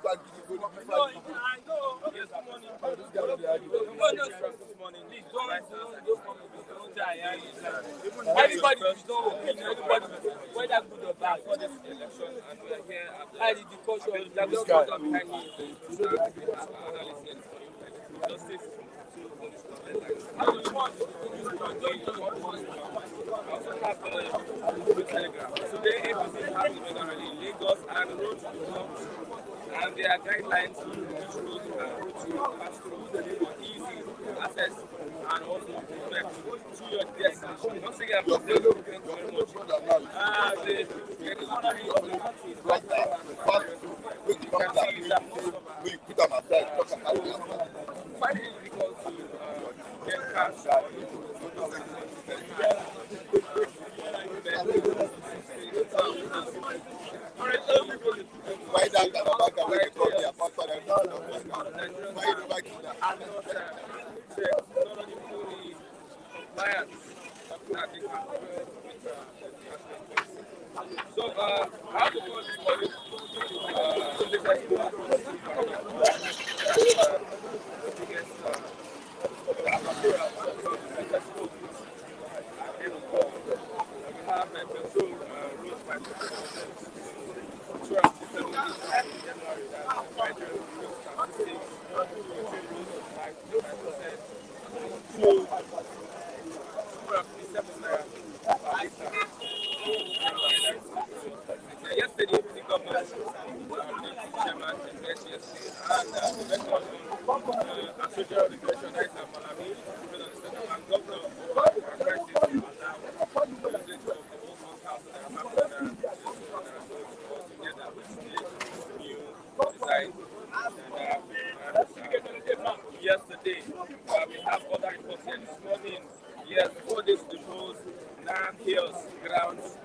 Everybody is not opinion. Everybody, whether good or bad, for this election, and we are here. I did the culture. That was what I'm behind me. Justice. Today, APC has been in Lagos and road to and there are guidelines on which roads and roads to pass through for easy access and also direct to your destination. Once again, I'm thank you very much. The economy of the country is right now. You can see that finding it difficult to get cash. Why that so, how to call this morning? Yesterday, the government chairman and social regulation and governor yesterday, we have other reports here this morning. Yes, before this, the roads, land, hills, grounds.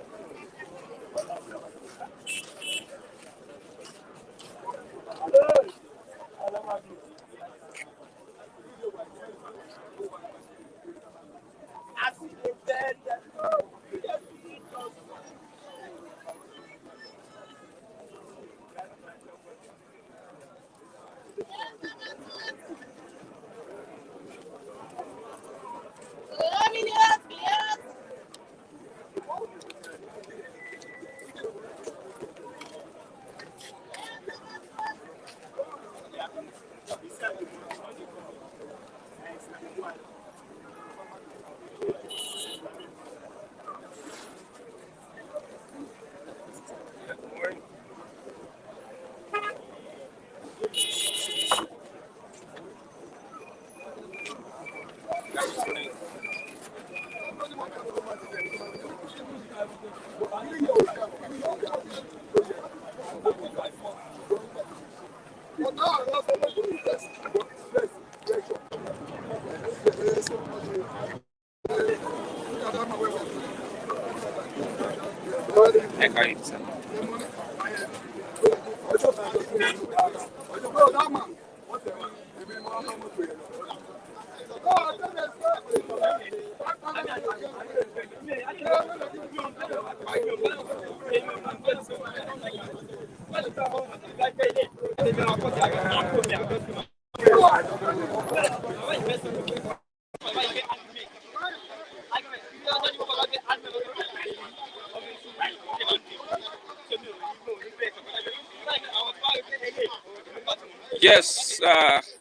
Yes,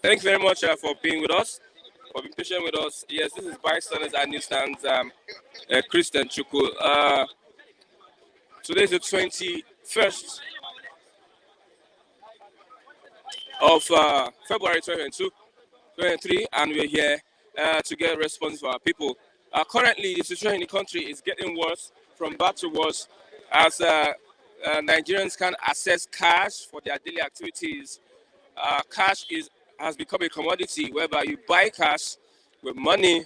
thank you very much for being with us, for being patient with us. Yes, this is Bystanders and Newsstands, Christian Chukwu. Today is the 21st of February 2023, and we're here to get a response for our people. Currently, the situation in the country is getting worse, from bad to worse, as Nigerians can't access cash for their daily activities. Cash has become a commodity whereby you buy cash with money,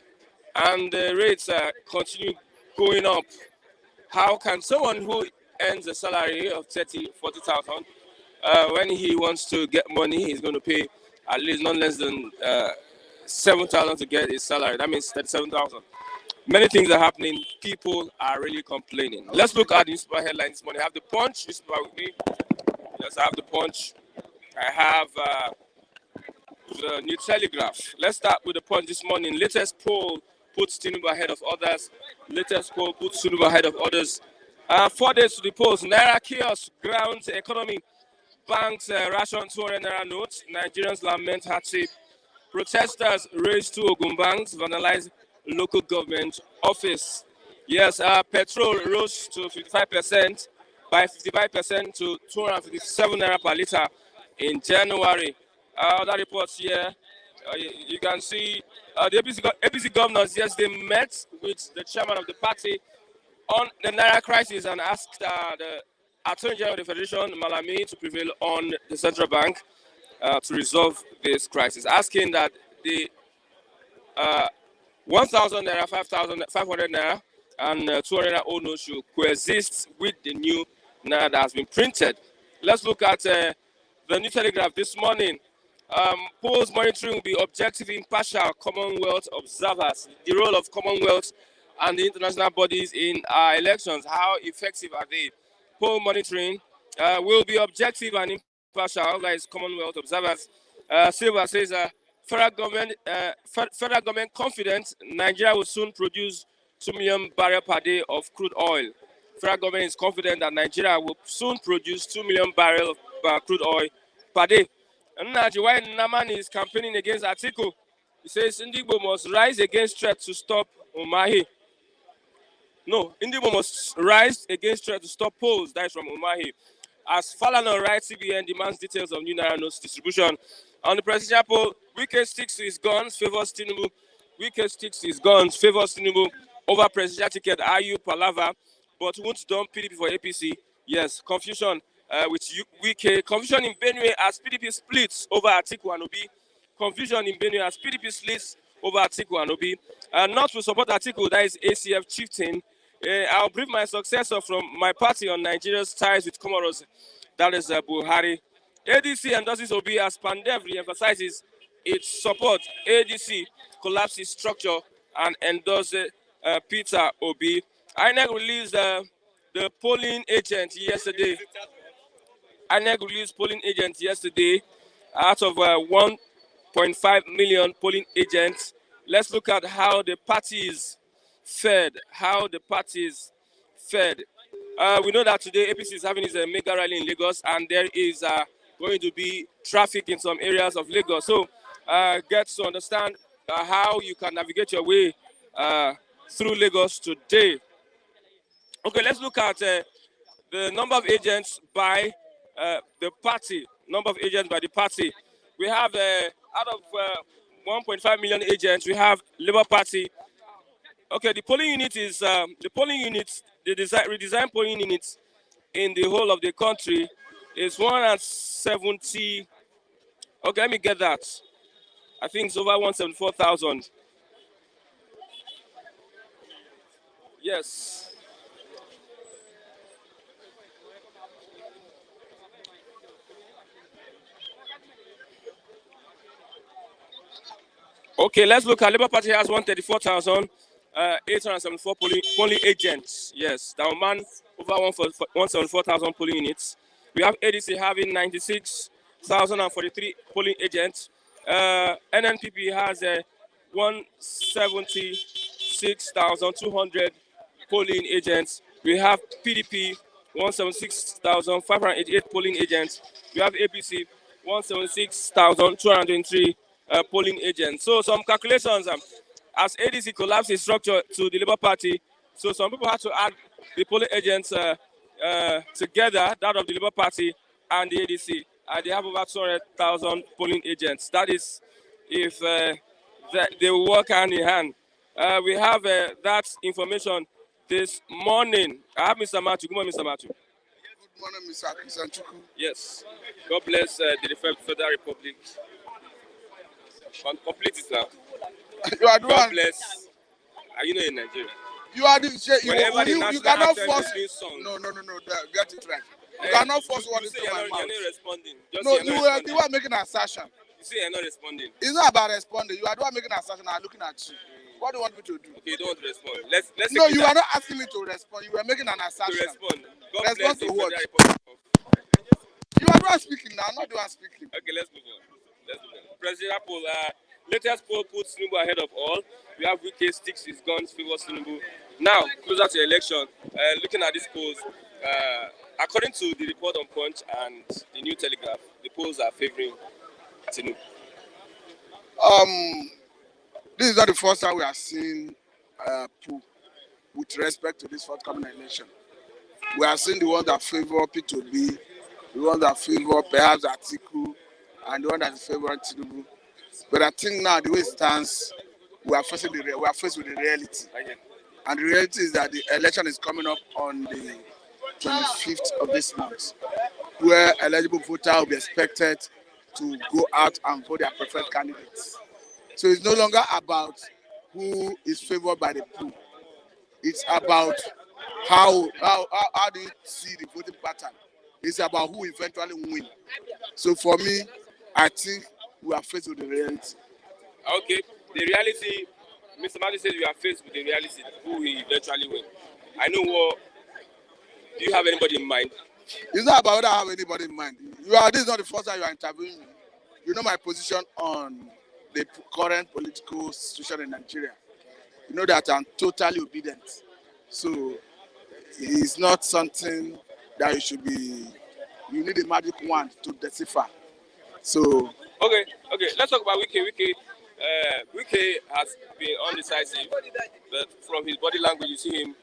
and the rates continue going up. How can someone who earns a salary of 40,000, when he wants to get money, he's going to pay at least not less than 7,000 to get his salary? That means 37,000. Many things are happening. People are really complaining. Let's look at the newspaper headlines this morning. I have the Punch newspaper with me. Yes, I have the Punch. I have the New Telegraph. Let's start with the point this morning. Latest poll puts Tinubu ahead of others. Latest poll puts Tinubu ahead of others. 4 days to the polls. Naira chaos grounds economy. Banks ration 200 Naira notes. Nigerians lament hardship. Protesters raise two Ogun banks, vandalize local government office. Yes, petrol rose to 55%, by 55% to 257 Naira per litre in January. Other reports here, you can see the APC governors, yes, they met with the chairman of the party on the Naira crisis and asked the Attorney General of the Federation, Malami, to prevail on the central bank to resolve this crisis, asking that the 1,000 Naira, 500 Naira, and 200 Naira old notes should coexist with the new Naira that has been printed. Let's look at the New Telegraph this morning. Polls monitoring will be objective, impartial Commonwealth observers. The role of Commonwealth and the international bodies in our elections, how effective are they? Poll monitoring will be objective and impartial, that is Commonwealth observers. Silva says federal government confident Nigeria will soon produce 2 million barrels per day of crude oil. Federal government is confident that Nigeria will soon produce 2 million barrels of crude oil per day. And why Naman is campaigning against Atiku. He says Indigo must rise against threat to stop Umahi. No, Indigo must rise against threat to stop polls. That is from Umahi. As Falana writes, CBN demands details of new Naira notes distribution. On the presidential poll, Wike sticks to his guns, favors Tinubu. Wike sticks to his guns, favors Tinubu over presidential ticket, IU Palava, but won't dump PDP for APC. Yes, confusion with Wike. Confusion in Benue as PDP splits over Atiku and Obi. Confusion in Benue as PDP splits over Atiku and Obi. Not to support Atiku, that is ACF chieftain. I'll brief my successor from my party on Nigeria's ties with Comoros, that is Buhari. ADC endorses Obi as Pandev re-emphasizes its support. ADC collapses structure and endorses Peter Obi. INEC released the polling agent yesterday. INEC released polling agents yesterday out of 1.5 million polling agents. Let's look at how the parties fared. We know that today APC is having its mega rally in Lagos, and there is going to be traffic in some areas of Lagos. So get to understand how you can navigate your way through Lagos today. Okay, let's look at the number of agents by the party. We have out of 1.5 million agents, we have Labour Party. Okay, the redesigned polling units in the whole of the country is 170. Okay, let me get that. I think it's over 174,000. Yes. Okay, let's look at Labour Party has 134,874 polling agents. Yes, that will man over 174,000 polling units. We have ADC having 96,043 polling agents. NNPP has 176,200 polling agents. We have PDP 176,588 polling agents. We have APC 176,203 polling agents. So some calculations as ADC collapses structure to the Labour Party. So some people have to add the polling agents together, that of the Labour Party and the ADC. They have over 200,000 polling agents. That is if they will work hand in hand. We have that information this morning. I have Mr. Matthew. Good morning, Mr. Matthew. Good morning, Mr. Kisanchuku. Yes. God bless the Federal Republic. Complete it now. You are doing. God bless. Are you not in Nigeria? You are the. You cannot force. No. Get it right. You cannot force what into my mouth. You're not responding. No, you are making an assertion. You say you're not responding. It's not about responding. You are the one making an assertion. I'm looking at you. What do you want me to do? Okay, you don't want to respond. Let's no, you are not asking me to respond. You are making an assertion. To respond. God respond bless to what? You are not speaking now. I'm not the one speaking. Okay, let's move on. Presidential poll. Latest poll puts Tinubu ahead of all. We have Wike sticks his guns, favors Tinubu. Now, closer to election, looking at these polls, according to the report on Punch and the New Telegraph, the polls are favoring Tinubu. This is not the first time we are seeing poll with respect to this forthcoming election. We are seeing the one that favor P2B, the one that favor perhaps Atiku, and the one that is favoring Tinubu. But I think now the way it stands, we are faced with the reality. And the reality is that the election is coming up on the 25th of this month, where eligible voters will be expected to go out and vote their preferred candidates. So it's no longer about who is favored by the pool. It's about how do you see the voting pattern. It's about who eventually win. So for me, I think we are faced with the reality. Okay, the reality, Mr. Martin says we are faced with the reality, who will eventually win. I know what, do you have anybody in mind? It's not about whether I have anybody in mind. This is not the first time you are interviewing me. You know my position on the current political situation in Nigeria. You know that I'm totally obedient. So it's not something that you need a magic wand to decipher. So okay. Let's talk about Wike. Wike has been undecisive, but from his body language, you see him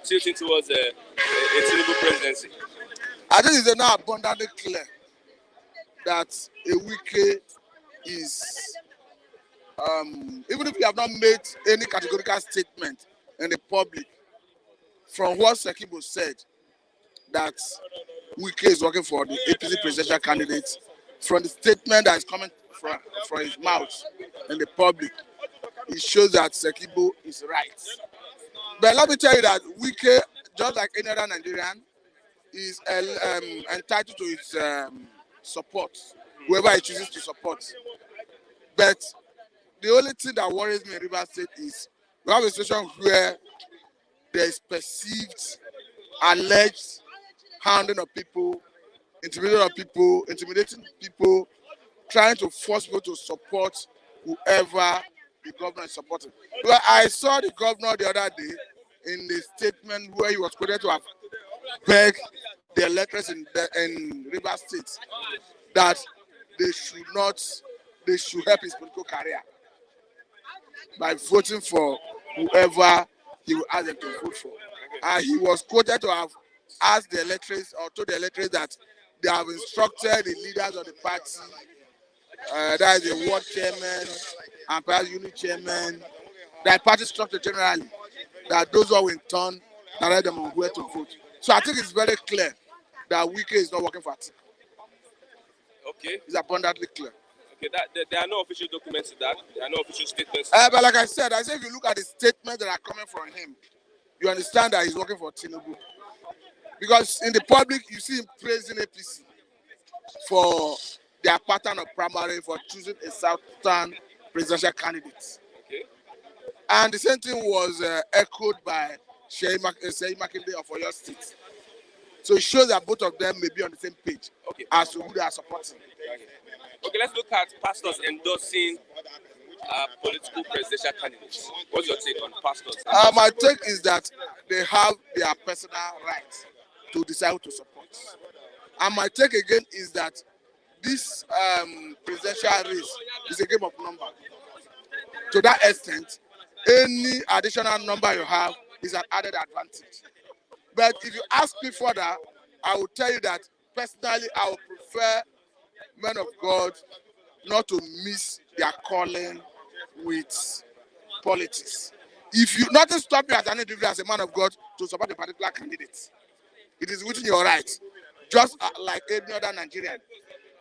tilting towards a Tinubu presidency. I think it's now abundantly clear that a Wike is, even if you have not made any categorical statement in the public, from what Sekibo said, that Wike is working for the APC presidential candidate, from the statement that is coming from his mouth in the public, it shows that Sekibo is right. But let me tell you that Wike, just like any other Nigerian, is entitled to his support, whoever he chooses to support. But the only thing that worries me in Rivers State is we have a situation where there is perceived, alleged hounding of people, intimidating people, trying to force people to support whoever the governor is supporting. Well, I saw the governor the other day in the statement where he was quoted to have begged the electors in Rivers State that they should help his political career by voting for whoever he will ask them to vote for. And he was quoted to have asked the electors or told the electors that they have instructed the leaders of the party, that is the ward chairman and perhaps unit chairman, the party structure generally, that those who are in turn direct them on where to vote. So I think it's very clear that Wike is not working for Atiku. Okay. It's abundantly clear. Okay, there are no official documents to that. There are no official statements. But like I said, if you look at the statements that are coming from him, you understand that he's working for Tinubu. Because in the public, you see him praising APC for their pattern of primary, for choosing a Southern presidential candidate. Okay. And the same thing was echoed by Seyi Makinde of Oyo State. So it shows that both of them may be on the same page as to who they are supporting. Okay, let's look at pastors endorsing political presidential candidates. What's your take on pastors? My take is that they have their personal right to decide who to support. And my take again is that this presidential race is a game of numbers. To that extent, any additional number you have is an added advantage. But if you ask me further, I will tell you that personally I would prefer men of God not to miss their calling with politics. If you nothing stop you as an individual, as a man of God, to support a particular candidate, it is within your right, just like any other Nigerian.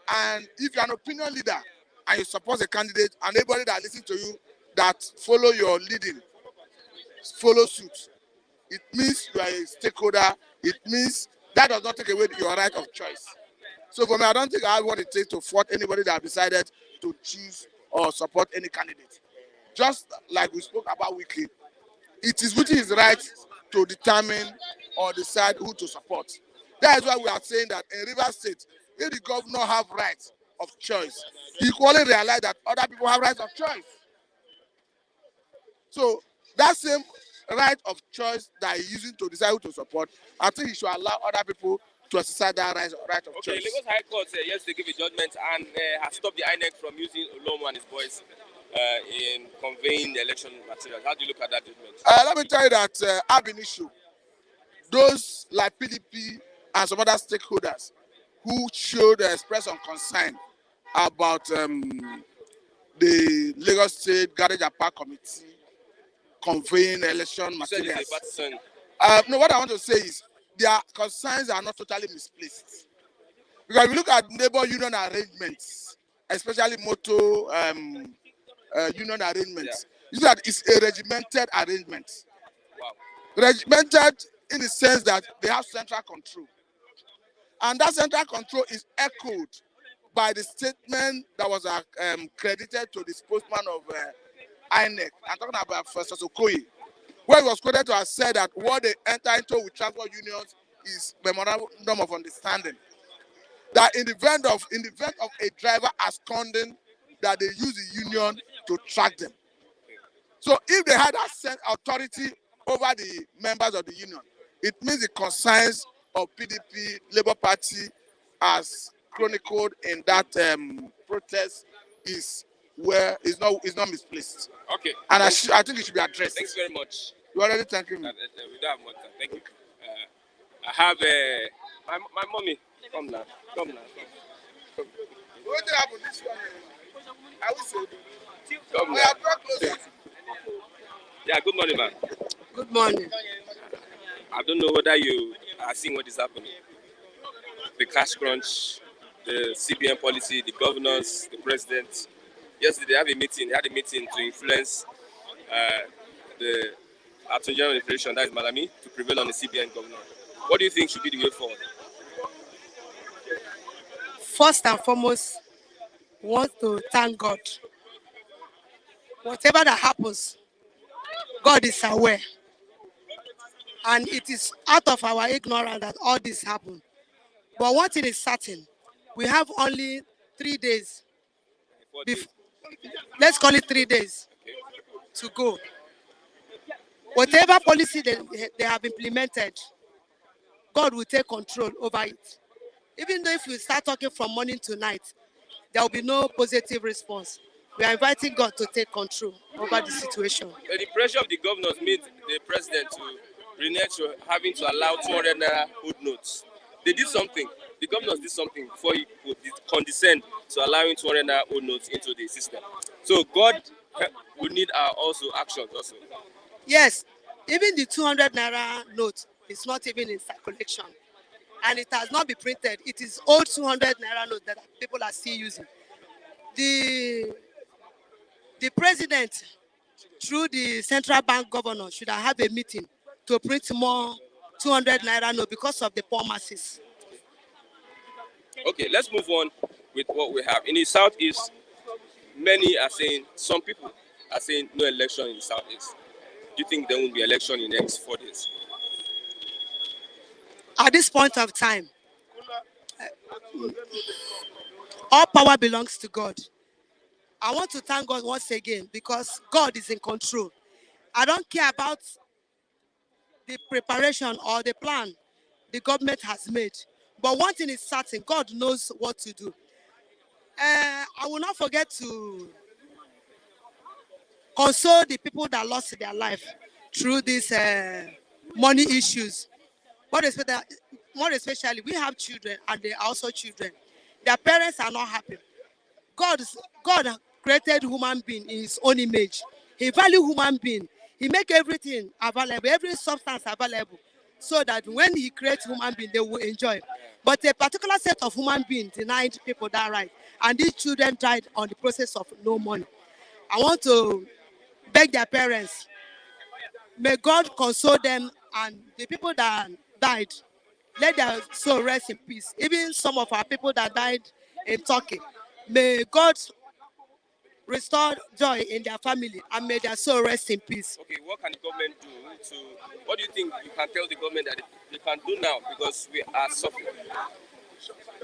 And if you're an opinion leader and you support a candidate, and anybody that listens to you that follow your leading, follow suit, it means you are a stakeholder. It means that does not take away your right of choice. So for me, I don't think I have what it takes to fault anybody that decided to choose or support any candidate. Just like we spoke about Wike, it is within his right to determine or decide who to support. That is why we are saying that in Rivers State, if the governor have rights of choice, he equally realize that other people have rights of choice. So that same right of choice that he's using to decide who to support, I think he should allow other people to exercise that right of Okay, choice. Lagos High Court yesterday gave a judgment and has stopped the INEC from using Olomo and his boys in conveying the election materials. How do you look at that judgment? Let me tell you that ab initio, those like PDP and some other stakeholders who showed expression concern about the Lagos State Garage and Park Committee conveying election You said materials. it's a partisan. No, what I want to say is their concerns are not totally misplaced. Because if you look at neighbor union arrangements, especially motor union arrangements, you see that it's a regimented arrangement. Wow. Regimented in the sense that they have central control. And that central control is echoed by the statement that was credited to the spokesman of INEC. I'm talking about Professor Okoye, where he was quoted to have said that what they enter into with transport unions is memorandum of understanding. That in the event of a driver absconding, that they use the union to track them. So if they had that authority over the members of the union, it means the concerns of PDP, Labour Party, as chronicled in that protest, is not misplaced. Okay. And I think it should be addressed. Thanks very much. You already thanking me. We don't have more time. Thank you. I have my mommy. Come now. Come. What happened this one? I will say. Come We now. are draw closer. Yeah, good morning, man. Good morning. I don't know whether you are seeing what is happening. The cash crunch, the CBN policy, the governors, the president. Yesterday, they had a meeting to influence the Attorney General of the Federation, that is Malami, to prevail on the CBN governor. What do you think should be the way forward? First and foremost, we want to thank God. Whatever that happens, God is aware. And it is out of our ignorance that all this happened. But one thing is certain, we have only 3 days. Let's call it 3 days to go. Whatever policy they have implemented, God will take control over it. Even though if we start talking from morning to night, there will be no positive response. We are inviting God to take control over the situation. But the pressure of the governors made the president to renege to having to allow 200 naira old notes. They did something. The governors did something before he could condescend to allowing 200 naira old notes into the system. So God will need our also actions also. Yes, even the 200 naira note is not even in circulation. And it has not been printed. It is old 200 naira note that people are still using. The president, through the central bank governor, should have a meeting to print more 200 naira note because of the poor masses. Okay, let's move on with what we have. In the southeast, many are saying, some people are saying no election in the southeast. Do you think there won't be election in the next 4 days? At this point of time, all power belongs to God. I want to thank God once again because God is in control. I don't care about the preparation or the plan the government has made. But one thing is certain, God knows what to do. I will not forget to console the people that lost their life through these money issues. More especially, we have children and they are also children. Their parents are not happy. God created human being in his own image. He values human being. He make everything available, every substance available, so that when he creates human being, they will enjoy. But a particular set of human beings denied people that right, and these children died on the process of no money. I want to beg their parents, may God console them, and the people that died, let their soul rest in peace. Even some of our people that died in Turkey, may God restore joy in their family and may their soul rest in peace. Okay, what can the government do what do you think you can tell the government that they can do now because we are suffering?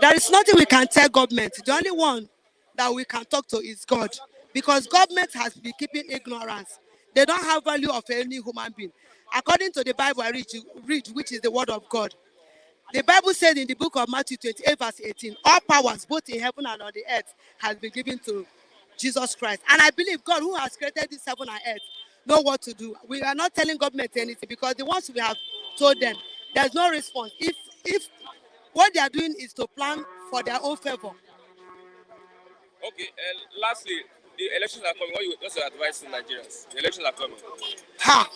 There is nothing we can tell government. The only one that we can talk to is God, because government has been keeping ignorance. They don't have value of any human being. According to the Bible I read, which is the word of God, the Bible said in the book of Matthew 28, verse 18, all powers, both in heaven and on the earth, has been given to Jesus Christ. And I believe God, who has created this heaven and earth, know what to do. We are not telling government anything, because the ones we have told them, there's no response. If what they are doing is to plan for their own favor. Okay, lastly, the elections are coming. What's your advice to Nigerians? The elections are coming. Ha!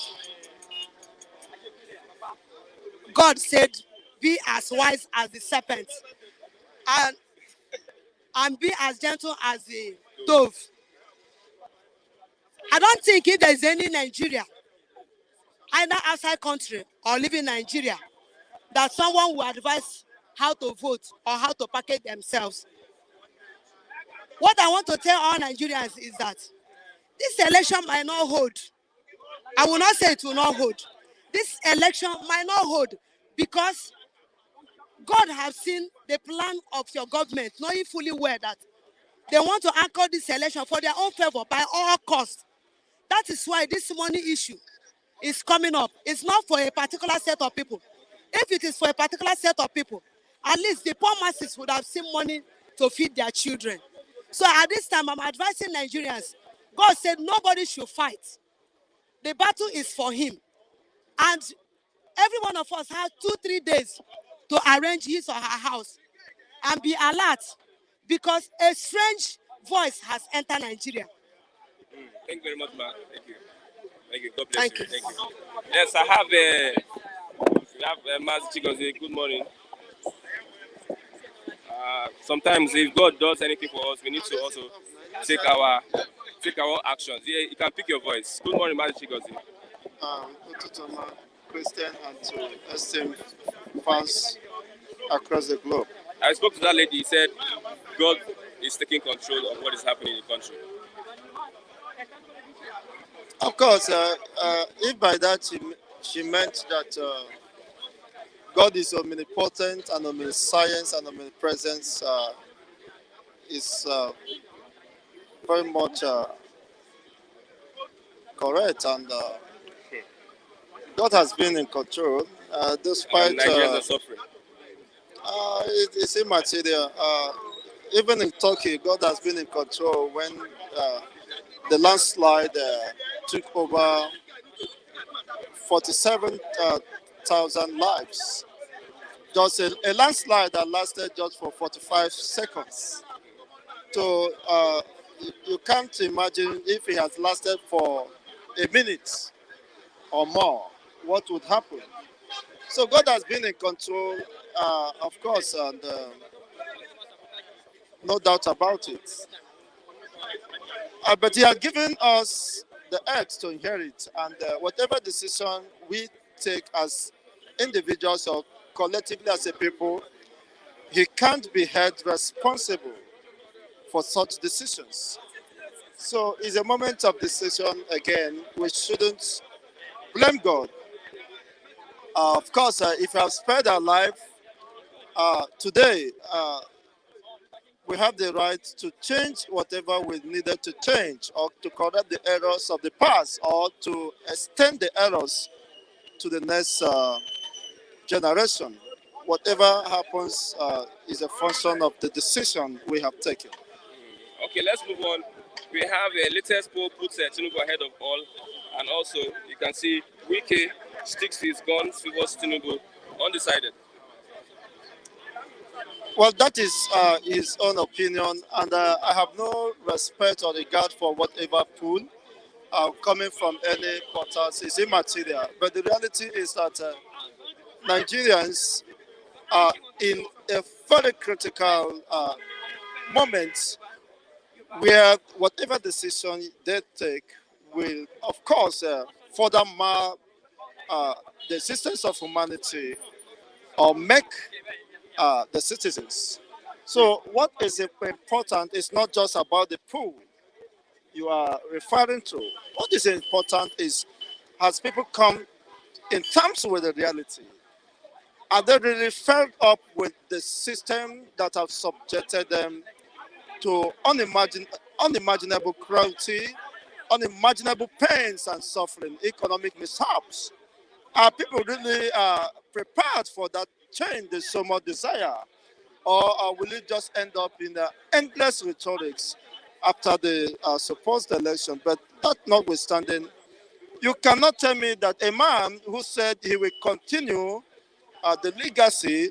God said, be as wise as the serpent, and be as gentle as the dove. I don't think if there's any Nigeria, either outside country or living in Nigeria, that someone will advise how to vote or how to package themselves. What I want to tell all Nigerians is that this election might not hold. I will not say it will not hold. This election might not hold, because God has seen the plan of your government, knowing fully well that they want to anchor this election for their own favor by all costs. That is why this money issue is coming up. It's not for a particular set of people. If it is for a particular set of people, at least the poor masses would have seen money to feed their children. So at this time, I'm advising Nigerians. God said nobody should fight. The battle is for him. And every one of us has 2-3 days to arrange his or her house and be alert, because a strange voice has entered Nigeria. Thank you very much, man. Thank you. Thank you. God bless Thank you. you. Thank you. Yes, I have Mazi Chigozie. Good morning. Sometimes if God does anything for us, we need to also take our actions. Yeah, you can pick your voice. Good morning, Mazi Chigozie. Ututoma, Christian, and to esteemed fans across the globe. I spoke to that lady. He said God is taking control of what is happening in the country. Of course, if by that she meant that God is omnipotent and omniscience and omnipresence, is very much correct, and God has been in control despite. Nigerians are suffering. It's immaterial. Even in Turkey, God has been in control when the landslide took over 47,000 lives. Just a landslide that lasted just for 45 seconds. So you can't imagine if it has lasted for a minute or more, what would happen. So God has been in control, of course, and no doubt about it. But He has given us the earth to inherit, and whatever decision we take as individuals or collectively as a people, He can't be held responsible for such decisions. So it's a moment of decision again. We shouldn't blame God. Of course, if we have spared our life today, we have the right to change whatever we needed to change, or to correct the errors of the past, or to extend the errors to the next generation. Whatever happens is a function of the decision we have taken. Okay, let's move on. We have a latest poll puts Tinubu ahead of all, and also you can see Wike sticks to his guns towards Tinubu, undecided. Well, that is his own opinion, and I have no respect or regard for whatever pool coming from any quarters is immaterial. But the reality is that Nigerians are in a very critical moment where whatever decision they take will, of course, further mar the existence of humanity or make the citizens. So, what is important is not just about the pool you are referring to. What is important is, has people come in terms with the reality Are they really fed up with the system that have subjected them to unimaginable cruelty, unimaginable pains and suffering, economic mishaps? Are people really prepared for that change they so much desire? Or will it just end up in endless rhetorics after the supposed election? But that notwithstanding, you cannot tell me that a man who said he will continue the legacy,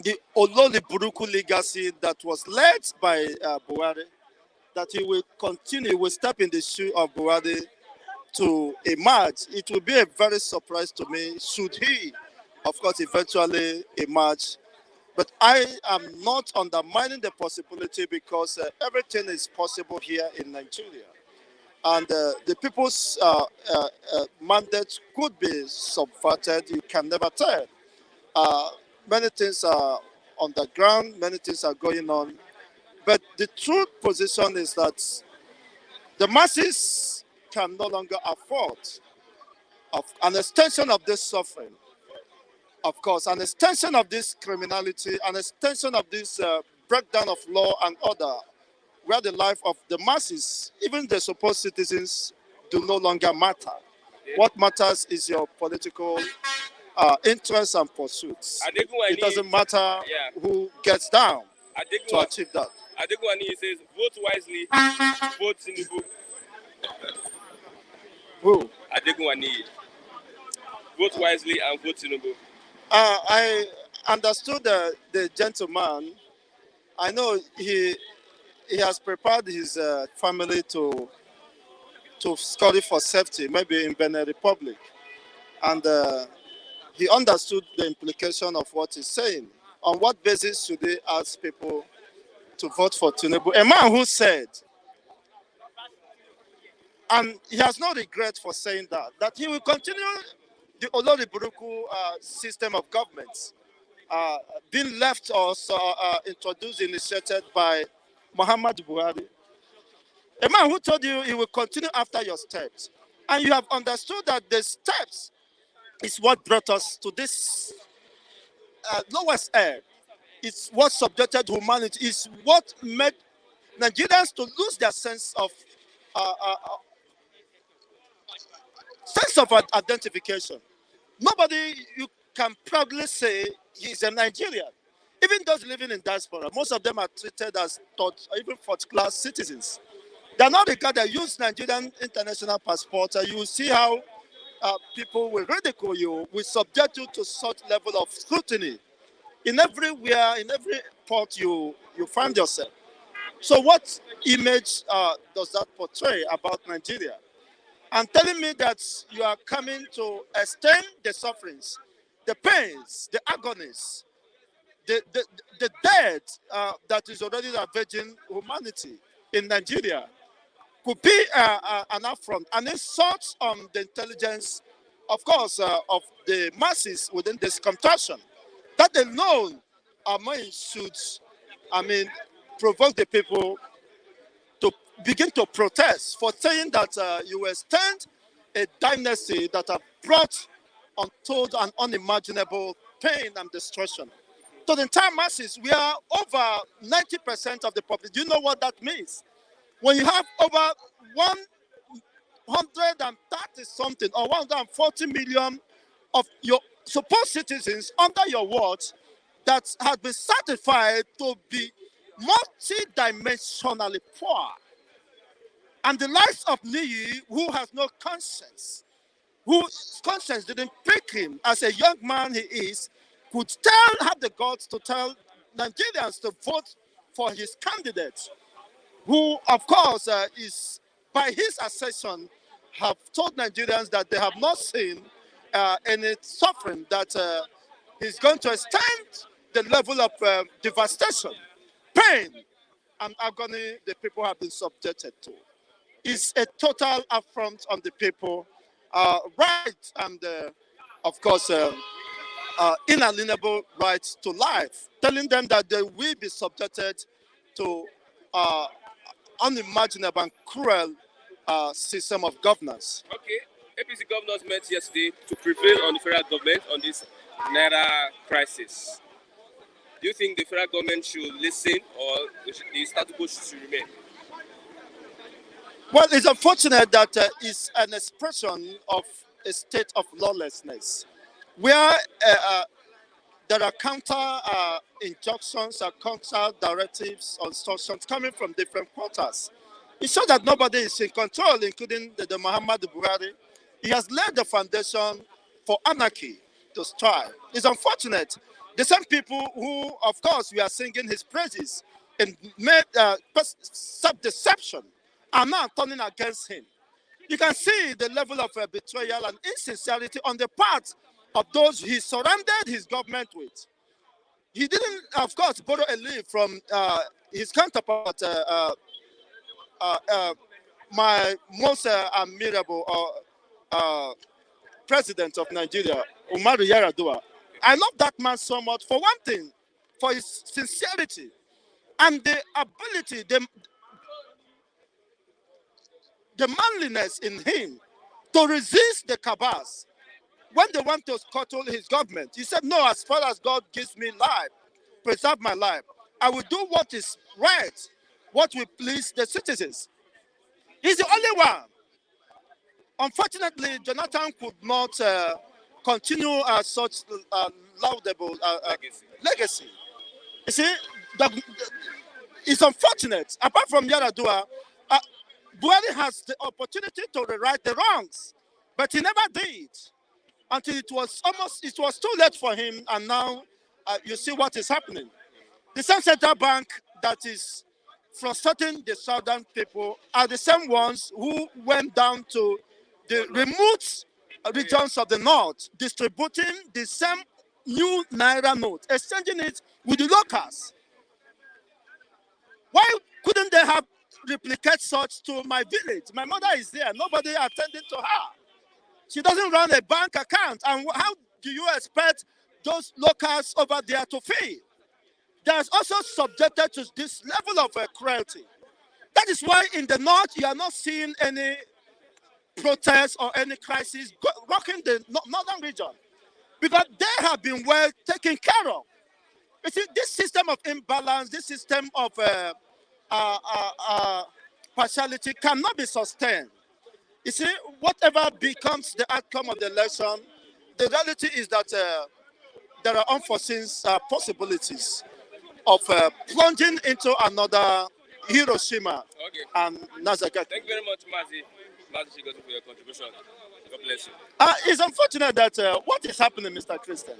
the Ololi Buruku legacy that was led by Buhari, that he will continue, will step in the shoe of Buhari to emerge. It will be a very surprise to me should he, of course, eventually emerge. But I am not undermining the possibility because everything is possible here in Nigeria. And the people's mandate could be subverted. You can never tell. Uh, Many things are on the ground, many things are going on. But the true position is that the masses can no longer afford of an extension of this suffering. Of course, an extension of this criminality, an extension of this breakdown of law and order, where the life of the masses, even the supposed citizens, do no longer matter. What matters is your political interests and pursuits. It doesn't matter who gets down to achieve that. Adekunwani says, vote wisely, vote Tinubu. Who? Adekunwani, vote wisely and vote Tinubu. I understood the gentleman. I know he has prepared his family to study for safety, maybe in Benin Republic, and he understood the implication of what he's saying. On what basis should they ask people to vote for Tinubu? A man who said, and he has no regret for saying that he will continue the Olori Buruku system of government being left or introduced, initiated by Muhammad Buhari. A man who told you he will continue after your steps. And you have understood that the steps is what brought us to this lowest ebb. It's what subjected humanity. It's what made Nigerians to lose their uh, uh, sense of identification. Nobody you can proudly say he's a Nigerian. Even those living in diaspora, most of them are treated as third or even fourth class citizens. They're not regarded. Use Nigerian international passport. You will see how people will ridicule you, will subject you to such level of scrutiny in everywhere, in every port you find yourself. So, what image does that portray about Nigeria? And telling me that you are coming to extend the sufferings, the pains, the agonies, the, the death that is already ravaging humanity in Nigeria could be an affront, an insult on the intelligence, of course, of the masses within this contortion. That alone, should, I mean, provoke the people to begin to protest for saying that you extend a dynasty that have brought untold and unimaginable pain and destruction. To the entire masses, we are over 90% of the population. Do you know what that means? When you have over 130 something or 140 million of your supposed citizens under your watch that has been certified to be multi-dimensionally poor. And the likes of Niyi, who has no conscience, whose conscience didn't pick him as a young man he is, could have the guts to tell Nigerians to vote for his candidate, who, of course, is, by his assertion, have told Nigerians that they have not seen any suffering, that he's going to extend the level of devastation, pain, and agony the people have been subjected to. It's a total affront on the people, right, and of course, inalienable rights to life, telling them that they will be subjected to unimaginable and cruel system of governance. Okay. APC governors met yesterday to prevail on the federal government on this Naira crisis. Do you think the federal government should listen or the status quo should remain? Well, it's unfortunate that it's an expression of a state of lawlessness, where there are counter injunctions or counter directives or instructions coming from different quarters. It shows that nobody is in control, including the Muhammad Buhari. He has laid the foundation for anarchy to strive. It's unfortunate. The same people who, of course, we are singing his praises and made self-deception are now turning against him. You can see the level of betrayal and insincerity on the part of those he surrounded his government with. He didn't, of course, borrow a leaf from his counterpart, my most admirable president of Nigeria, Umaru Yar'Adua. I love that man so much, for one thing, for his sincerity and the ability, the manliness in him to resist the cabals when they want to scuttle his government. He said, no, as far as God gives me life, preserve my life, I will do what is right, what will please the citizens. He's the only one. Unfortunately, Jonathan could not continue such laudable legacy. You see, it's unfortunate. Apart from Yar'Adua, Buhari has the opportunity to rewrite the wrongs, but he never did until it was too late for him, and now you see what is happening. The same central bank that is frustrating the southern people are the same ones who went down to the remote regions of the north, distributing the same new Naira note, exchanging it with the locals. Why couldn't they have replicate such to my village? My mother is there, nobody attending to her. She doesn't run a bank account. And how do you expect those locals over there to feel? They are also subjected to this level of cruelty. That is why in the north, you are not seeing any protests or any crisis rocking the northern region, because they have been well taken care of. You see, this system of imbalance, this system of partiality cannot be sustained. You see, whatever becomes the outcome of the election, the reality is that there are unforeseen possibilities of plunging into another Hiroshima and Nagasaki. Thank you very much, Mazi Shigoto, for your contribution. God bless you. It's unfortunate that what is happening, Mr. Christian,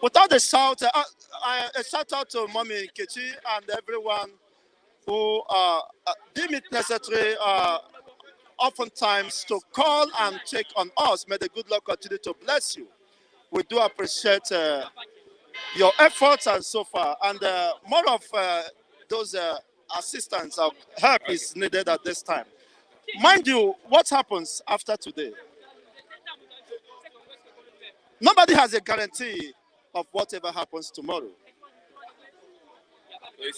without a shout, a shout out to Mommy Kechi and everyone who deem it necessary oftentimes to call and check on us. May the good Lord continue to bless you. We do appreciate your efforts and so far, and more of those assistance or help is needed at this time. Mind you, what happens after today? Nobody has a guarantee of whatever happens tomorrow.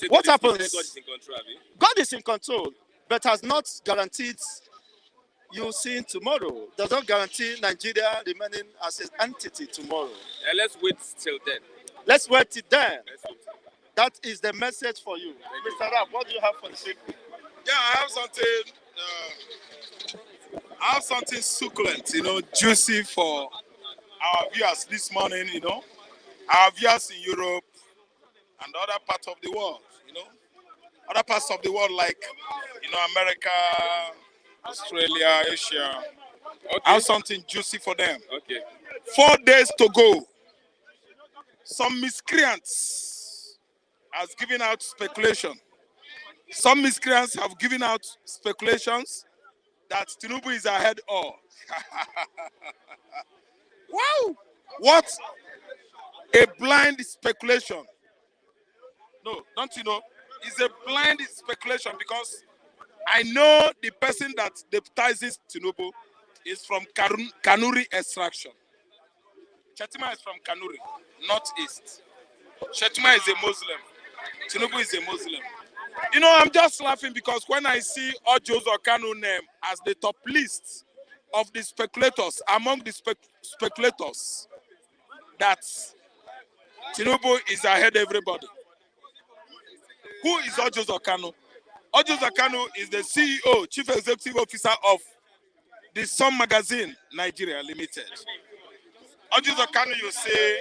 What happens? God is in control, God is in control, but has not guaranteed you seeing tomorrow. Does not guarantee Nigeria remaining as an entity tomorrow. Let's wait till then. Let's wait till then. That is the message for you. Mr. Rab, what do you have for the people? Yeah, I have something succulent, juicy for our viewers this morning, our viewers in Europe and other parts of the world, other parts of the world like, America, Australia, Asia. Okay. I have something juicy for them. Okay. 4 days to go. Some miscreants has given out speculation. Some miscreants have given out speculations that Tinubu is ahead of. Wow! What a blind speculation. No, don't you know? It's a blind speculation because I know the person that deputizes Tinubu is from Kanuri extraction. Shetima is from Kanuri, northeast. Shetima is a Muslim. Tinubu is a Muslim. I'm just laughing because when I see Ojo's or Kanu name as the top list of the speculators, among the speculators, that Tinubu is ahead of everybody. Who is Ojo Zakano? Ojo Zakano is the CEO, Chief Executive Officer of the Sun Magazine, Nigeria Limited. Ojo Zakano, you say,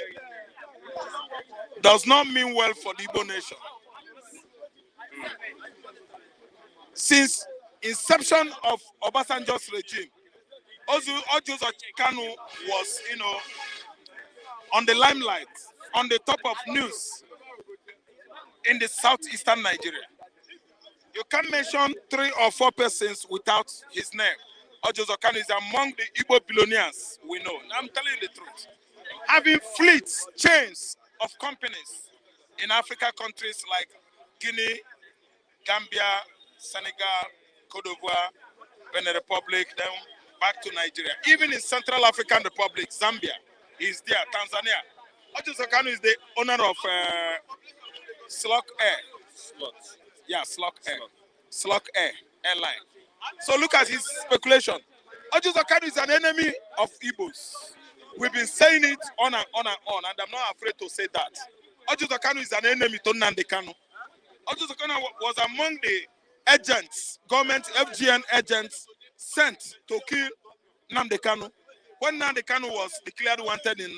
does not mean well for the Igbo nation. Since inception of Obasanjo's regime, Ojo Zakano was, on the limelight, on the top of news in the southeastern Nigeria. You can't mention 3 or 4 persons without his name. Ojo Zakano is among the Igbo billionaires we know. I'm telling you the truth. Having fleets, chains of companies in African countries like Guinea, Gambia, Senegal, Cote d'Ivoire, Benin Republic, then back to Nigeria. Even in Central African Republic, Zambia is there, Tanzania. Ojo Zakano is the owner of Slok Air. Yeah, Slok Air. Slok Air Airline. So look at his speculation. Ojo Zakano is an enemy of Igbos. We've been saying it on and on and on, and I'm not afraid to say that. Ojo Zakano is an enemy to Nnamdi Kanu. Ojo Zakano was among the agents, government FGN agents, sent to kill Nnamdi Kanu. When Nnamdi Kanu was declared wanted in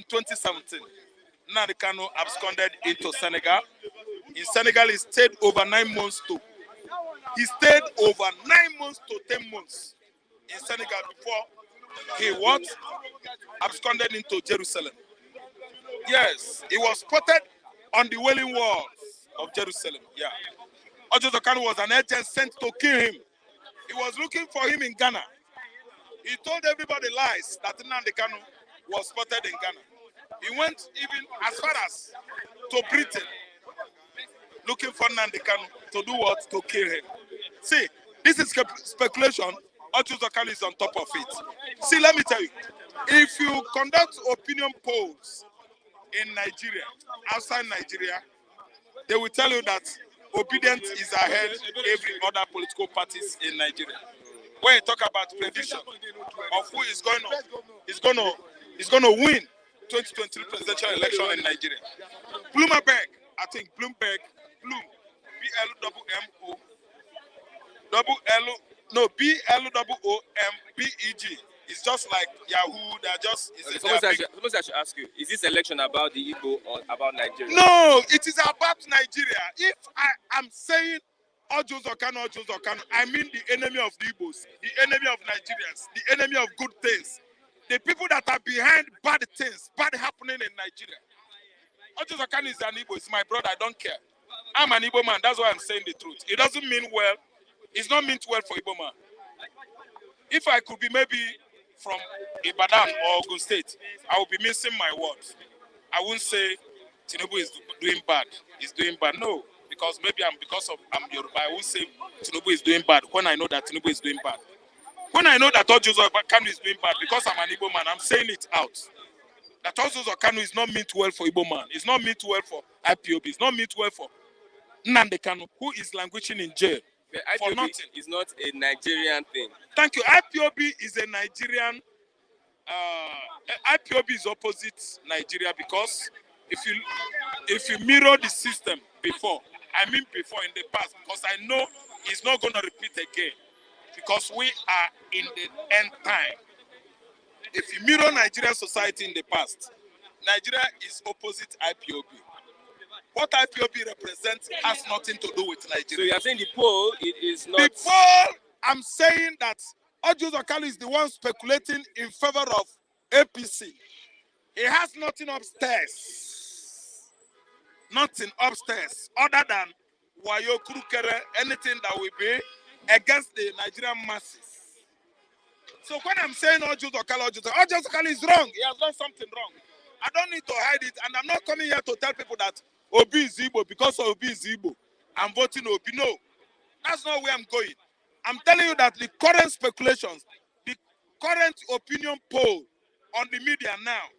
2017, Nnamdi Kanu absconded into Senegal. In Senegal, he stayed over 9 months to. He stayed over 9 months to 10 months in Senegal before he what? Absconded into Jerusalem. Yes, he was spotted on the Wailing Walls of Jerusalem. Yeah. Ojo Zakano was an agent sent to kill him. He was looking for him in Ghana. He told everybody lies that Nnamdi Kanu was spotted in Ghana. He went even as far as to Britain, looking for Nnamdi Kanu to do what? To kill him. See, this is speculation. Ojo Zakano is on top of it. See, let me tell you, if you conduct opinion polls in Nigeria, outside Nigeria, they will tell you that obedience is ahead every other political parties in Nigeria. When you talk about prediction of who is going to win 2023 presidential election in Nigeria, Bloomberg, I think Bloom, BLOOMBEG. It's just like Yahoo. They're just. Suppose I should ask you: is this election about the Igbo or about Nigeria? No, it is about Nigeria. If I am saying Ojo Zakano, I mean the enemy of the Igbos, the enemy of Nigerians, the enemy of good things, the people that are behind bad things, bad happening in Nigeria. Ojo Zakano is an Igbo. It's my brother. I don't care. I'm an Igbo man. That's why I'm saying the truth. It doesn't mean well. It's not meant well for Igbo man. If I could be maybe from Ibadan or Ogun State, I would be missing my words. I wouldn't say Tinubu is doing bad. He's doing bad. No, because maybe I'm Yoruba. I won't say Tinubu is doing bad when I know that Tinubu is doing bad. When I know that Ojo Zakano is doing bad, because I'm an Igbo man, I'm saying it out. That Ojo Zakano is not meant well for Igbo man. It's not meant well for IPOB. It's not meant well for Nnamdi Kanu, who is languishing in jail. For nothing. Is not a Nigerian thing. Thank you. IPOB is a Nigerian. IPOB is opposite Nigeria because if you mirror the system before, I mean before in the past, because I know it's not going to repeat again, because we are in the end time. If you mirror Nigerian society in the past, Nigeria is opposite IPOB. What IPOB represents has nothing to do with Nigeria. So you are saying the poll is not... The poll, I'm saying that Ojo Zakano is the one speculating in favor of APC. He has nothing upstairs. Nothing upstairs other than Wayo Kurukere, anything that will be against the Nigerian masses. So when I'm saying Ojo Zakano is wrong. He has done something wrong. I don't need to hide it, and I'm not coming here to tell people that Obi is Igbo because of Obi is Igbo. I'm voting Obi. No, that's not where I'm going. I'm telling you that the current speculations, the current opinion poll on the media now,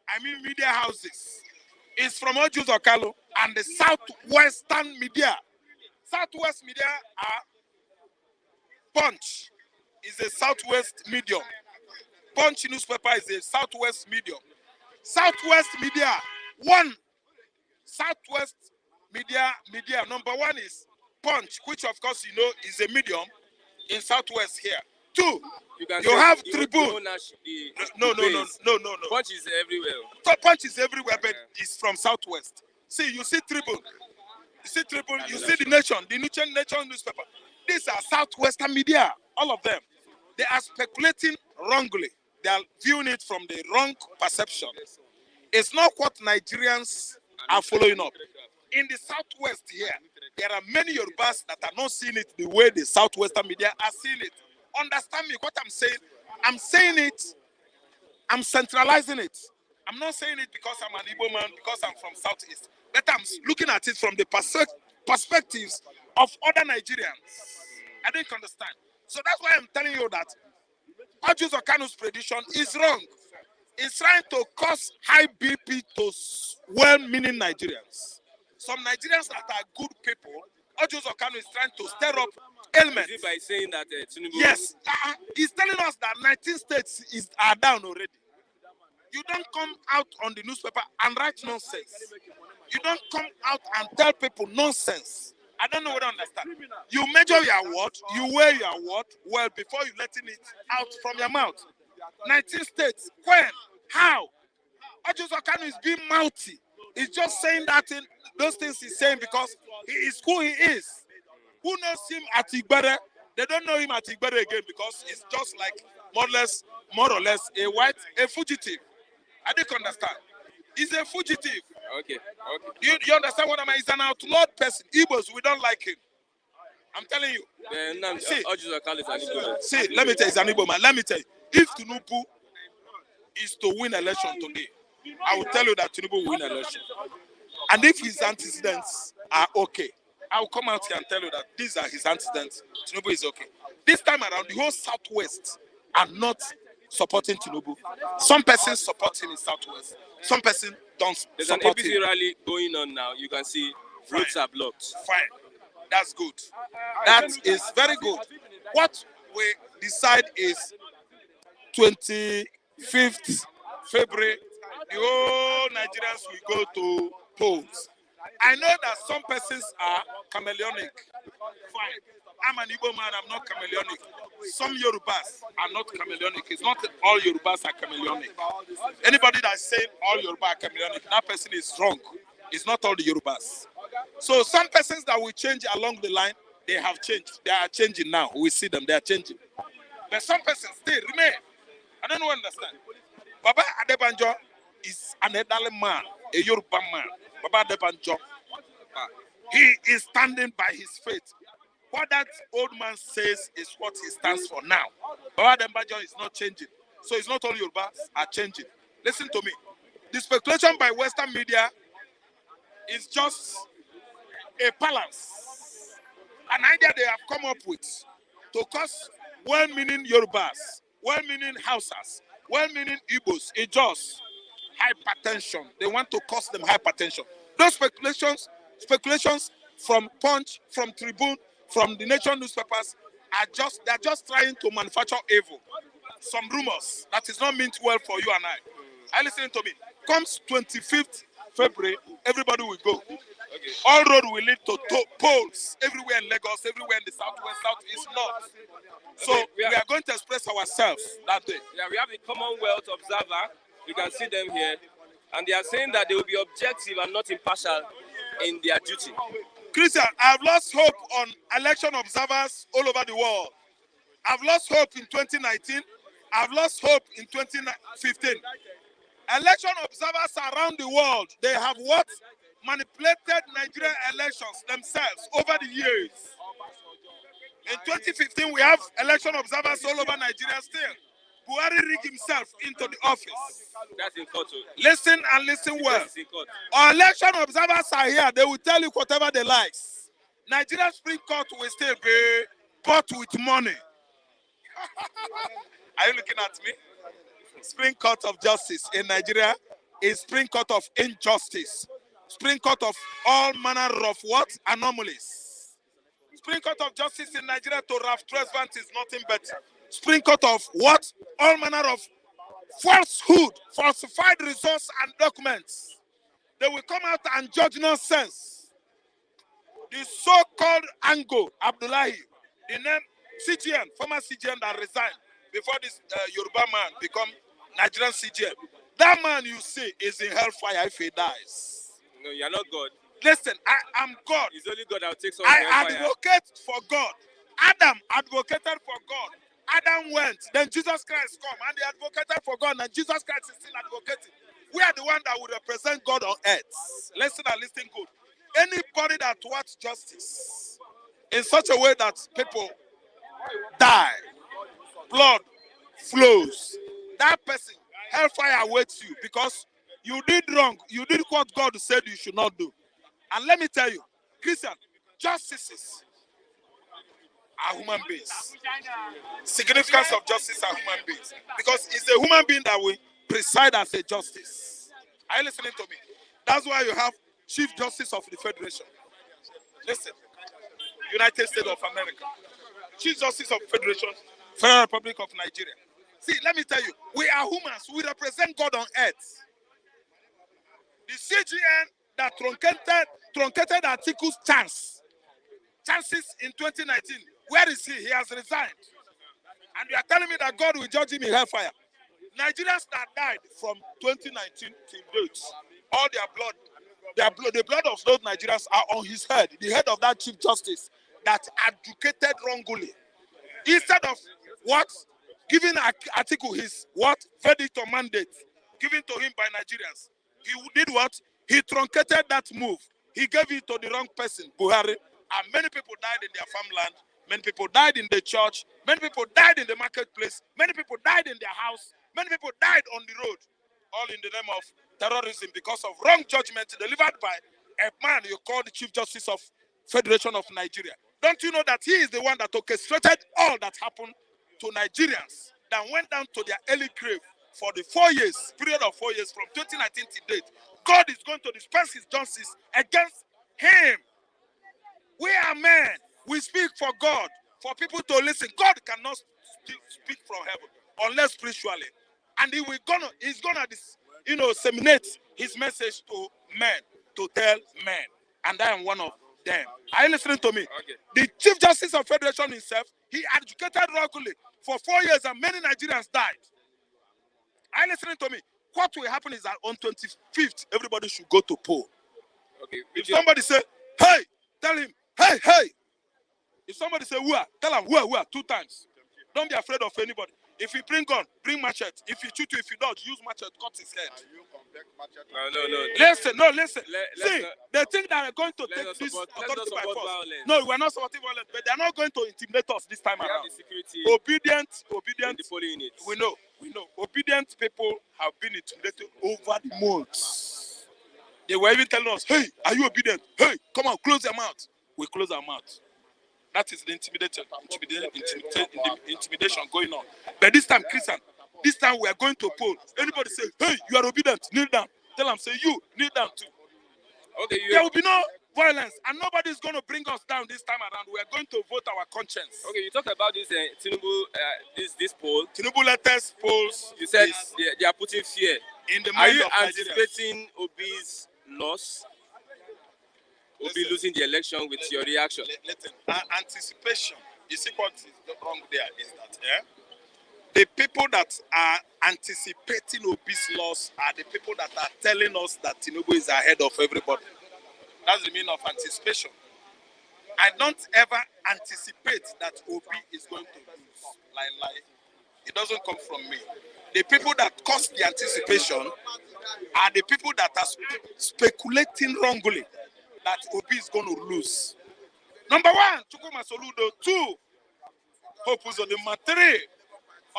I mean media houses, is from Ojo Zakano and the southwestern media. Southwest media are Punch, is a southwest medium. Punch newspaper is a Southwest medium. Southwest media, one. Southwest media, number one is Punch, which of course you know is a medium in Southwest here. Two, you have Tribune. No. Punch is everywhere. So Punch is everywhere, but it's from Southwest. See, you see Tribune. You see Tribune, you see the Nation newspaper. These are Southwestern media, all of them. They are speculating wrongly. They are viewing it from the wrong perception. It's not what Nigerians are following up. In the Southwest here, there are many Yorubas that are not seeing it the way the Southwestern media are seeing it. Understand me, what I'm saying? I'm saying it, I'm centralizing it. I'm not saying it because I'm an Igbo man, because I'm from Southeast. But I'm looking at it from the perspectives of other Nigerians. I didn't understand. So that's why I'm telling you that Ajus Okanu's prediction is wrong. It's trying to cause high BP to well-meaning Nigerians. Some Nigerians that are good people, Ajus Okanu is trying to stir up ailments. Is it by saying that Tinubu... Yes, he's telling us that 19 states are down already. You don't come out on the newspaper and write nonsense. You don't come out and tell people nonsense. I don't know what I understand. You measure your word, you weigh your word well before you letting it out from your mouth. 19 states. When? How? Ajus Okanu is being mouthy. He's just saying that in those things he's saying because he is who he is. Who knows him at Igbere? They don't know him at Igbere again because it's just like more or less a fugitive. I didn't understand. He's a fugitive. Okay. You understand what I mean? He's an outlawed person. Igbos, we don't like him. I'm telling you. See, let me tell you, he's an Igbo man. Let me tell you, if Tinubu is to win election today, I will tell you that Tinubu will win election. And if his antecedents are okay, I will come out here and tell you that these are his antecedents. Tinubu is okay. This time around, the whole Southwest are not supporting Tinubu. Some persons support him in Southwest. Some persons don't There's support an him. APC rally going on now. You can see roads are blocked. Fine. That's good. That is very good. What we decide is 25th February, the whole Nigerians will go to polls. I know that some persons are chameleonic. Fine. I'm an Igbo man, I'm not chameleonic. Some Yorubas are not chameleonic. It's not all Yorubas are chameleonic. Anybody that's saying all Yoruba are chameleonic, that person is wrong. It's not all the Yorubas. So some persons that will change along the line, they have changed. They are changing now. We see them, they are changing. But some persons still remain. I don't understand. Baba Adebanjo is an elderly man, a Yoruba man. Baba Adebanjo, he is standing by his faith. What that old man says is what he stands for now. Baba Adebanjo is not changing. So it's not all Yorubas are changing. Listen to me. The speculation by Western media is just a balance. An idea they have come up with to cause well-meaning Yorubas, well-meaning Hausas, well-meaning Igbos, just hypertension. They want to cause them hypertension. Those speculations from Punch, from Tribune, from the Nation newspapers they're just trying to manufacture evil. Some rumors that is not meant well for you and I. Listen to me. Comes 25th February, everybody will go. Okay. All road will lead to polls everywhere in Lagos, everywhere in the Southwest, Southeast, North. So okay, we are going to express ourselves that day. Yeah, we have the Commonwealth Observer. You can see them here. And they are saying that they will be objective and not impartial in their duty. Christian, I've lost hope on election observers all over the world. I've lost hope in 2019. I've lost hope in 2015. Election observers around the world, they have what? Manipulated Nigerian elections themselves over the years. In 2015, we have election observers all over Nigeria still. Buhari rigged himself into the office. That's in court. Listen and listen well. Our election observers are here. They will tell you whatever they like. Nigerian Supreme Court will still be bought with money. Are you looking at me? Supreme Court of Justice in Nigeria is Supreme Court of injustice. Supreme Court of all manner of what? Anomalies. Supreme Court of Justice in Nigeria to Ralph Tresvant is nothing better. Supreme Court of what? All manner of falsehood, falsified results and documents. They will come out and judge nonsense. The so-called Ango Abdullahi, the name CGN, former CGN that resigned before this Yoruba man become Nigerian CGN. That man you see is in hellfire if he dies. No, you're not God. Listen, I am God. It's only God that will take someone to I hellfire. advocate for God. Adam advocated for God. Adam went, then Jesus Christ come, and they advocated for God, and Jesus Christ is still advocating. We are the one that will represent God on earth. Listen and listen good. Anybody that wants justice in such a way that people die, blood flows, that person, hellfire awaits you because you did wrong. You did what God said you should not do. And let me tell you, Christian, justices are human beings. Significance of justice are human beings. Because it's a human being that will preside as a justice. Are you listening to me? That's why you have Chief Justice of the Federation. Listen, United States of America. Chief Justice of the Federation, Federal Republic of Nigeria. See, let me tell you, we are humans. We represent God on earth. The CGN that truncated articles chances in 2019. Where is he? He has resigned. And you are telling me that God will judge him in hellfire. Nigerians that died from 2019 till date, all the blood of those Nigerians are on his head, the head of that Chief Justice that advocated wrongly. Instead of what? Giving an article his what? Verdict or mandate given to him by Nigerians. He did what? He truncated that move. He gave it to the wrong person, Buhari, and many people died in their farmland. Many people died in the church. Many people died in the marketplace. Many people died in their house. Many people died on the road. All in the name of terrorism because of wrong judgment delivered by a man you call the Chief Justice of Federation of Nigeria. Don't you know that he is the one that orchestrated all that happened to Nigerians that went down to their early grave for the 4 years, period of 4 years from 2019 to date? God is going to dispense his justice against him. We are men. We speak for God, for people to listen. God cannot speak from heaven unless spiritually. And he's gonna disseminate his message to men, to tell men. And I am one of them. Are you listening to me? Okay. The Chief Justice of Federation himself, he educated wrongly for 4 years and many Nigerians died. Are you listening to me? What will happen is that on 25th, everybody should go to poll. Okay. If somebody say, hey, tell him, hey, hey. If somebody say, where, tell him, where, 2 times. Don't be afraid of anybody. If you bring gun, bring machete. If you shoot you, if you dodge, use machete, cut his head. No. Listen. See, they think that they're going to take this authority by force. Violence. No, we're not supporting violence, but they're not going to intimidate us this time We have around. the security Obedient, in the polling units. we know. Obedient people have been intimidated over the months. They were even telling us, hey, are you obedient? Hey, come on, close your mouth. We close our mouth. That is the intimidation going on. But this time, Christian, this time we are going to poll. Anybody say, hey, you are obedient, kneel down. Tell them, say, you, kneel down too. Okay, There will be no violence, and nobody is going to bring us down this time around. We are going to vote our conscience. Okay, you talked about this Tinubu, this poll. Tinubu latest polls. You said they are putting fear. In the Are mind you of Nigerians. anticipating Obi's loss? Obi losing the election with your reaction? Listen, anticipation. You see what is wrong there is that the people that are anticipating Obi's loss are the people that are telling us that Tinubu is ahead of everybody. That's the meaning of anticipation. I don't ever anticipate that Obi is going to lose. Like, it doesn't come from me. The people that cause the anticipation are the people that are speculating wrongly that Obi is going to lose. Number 1, Chukuma Soludo. 2, Hope Uzodinma. 3,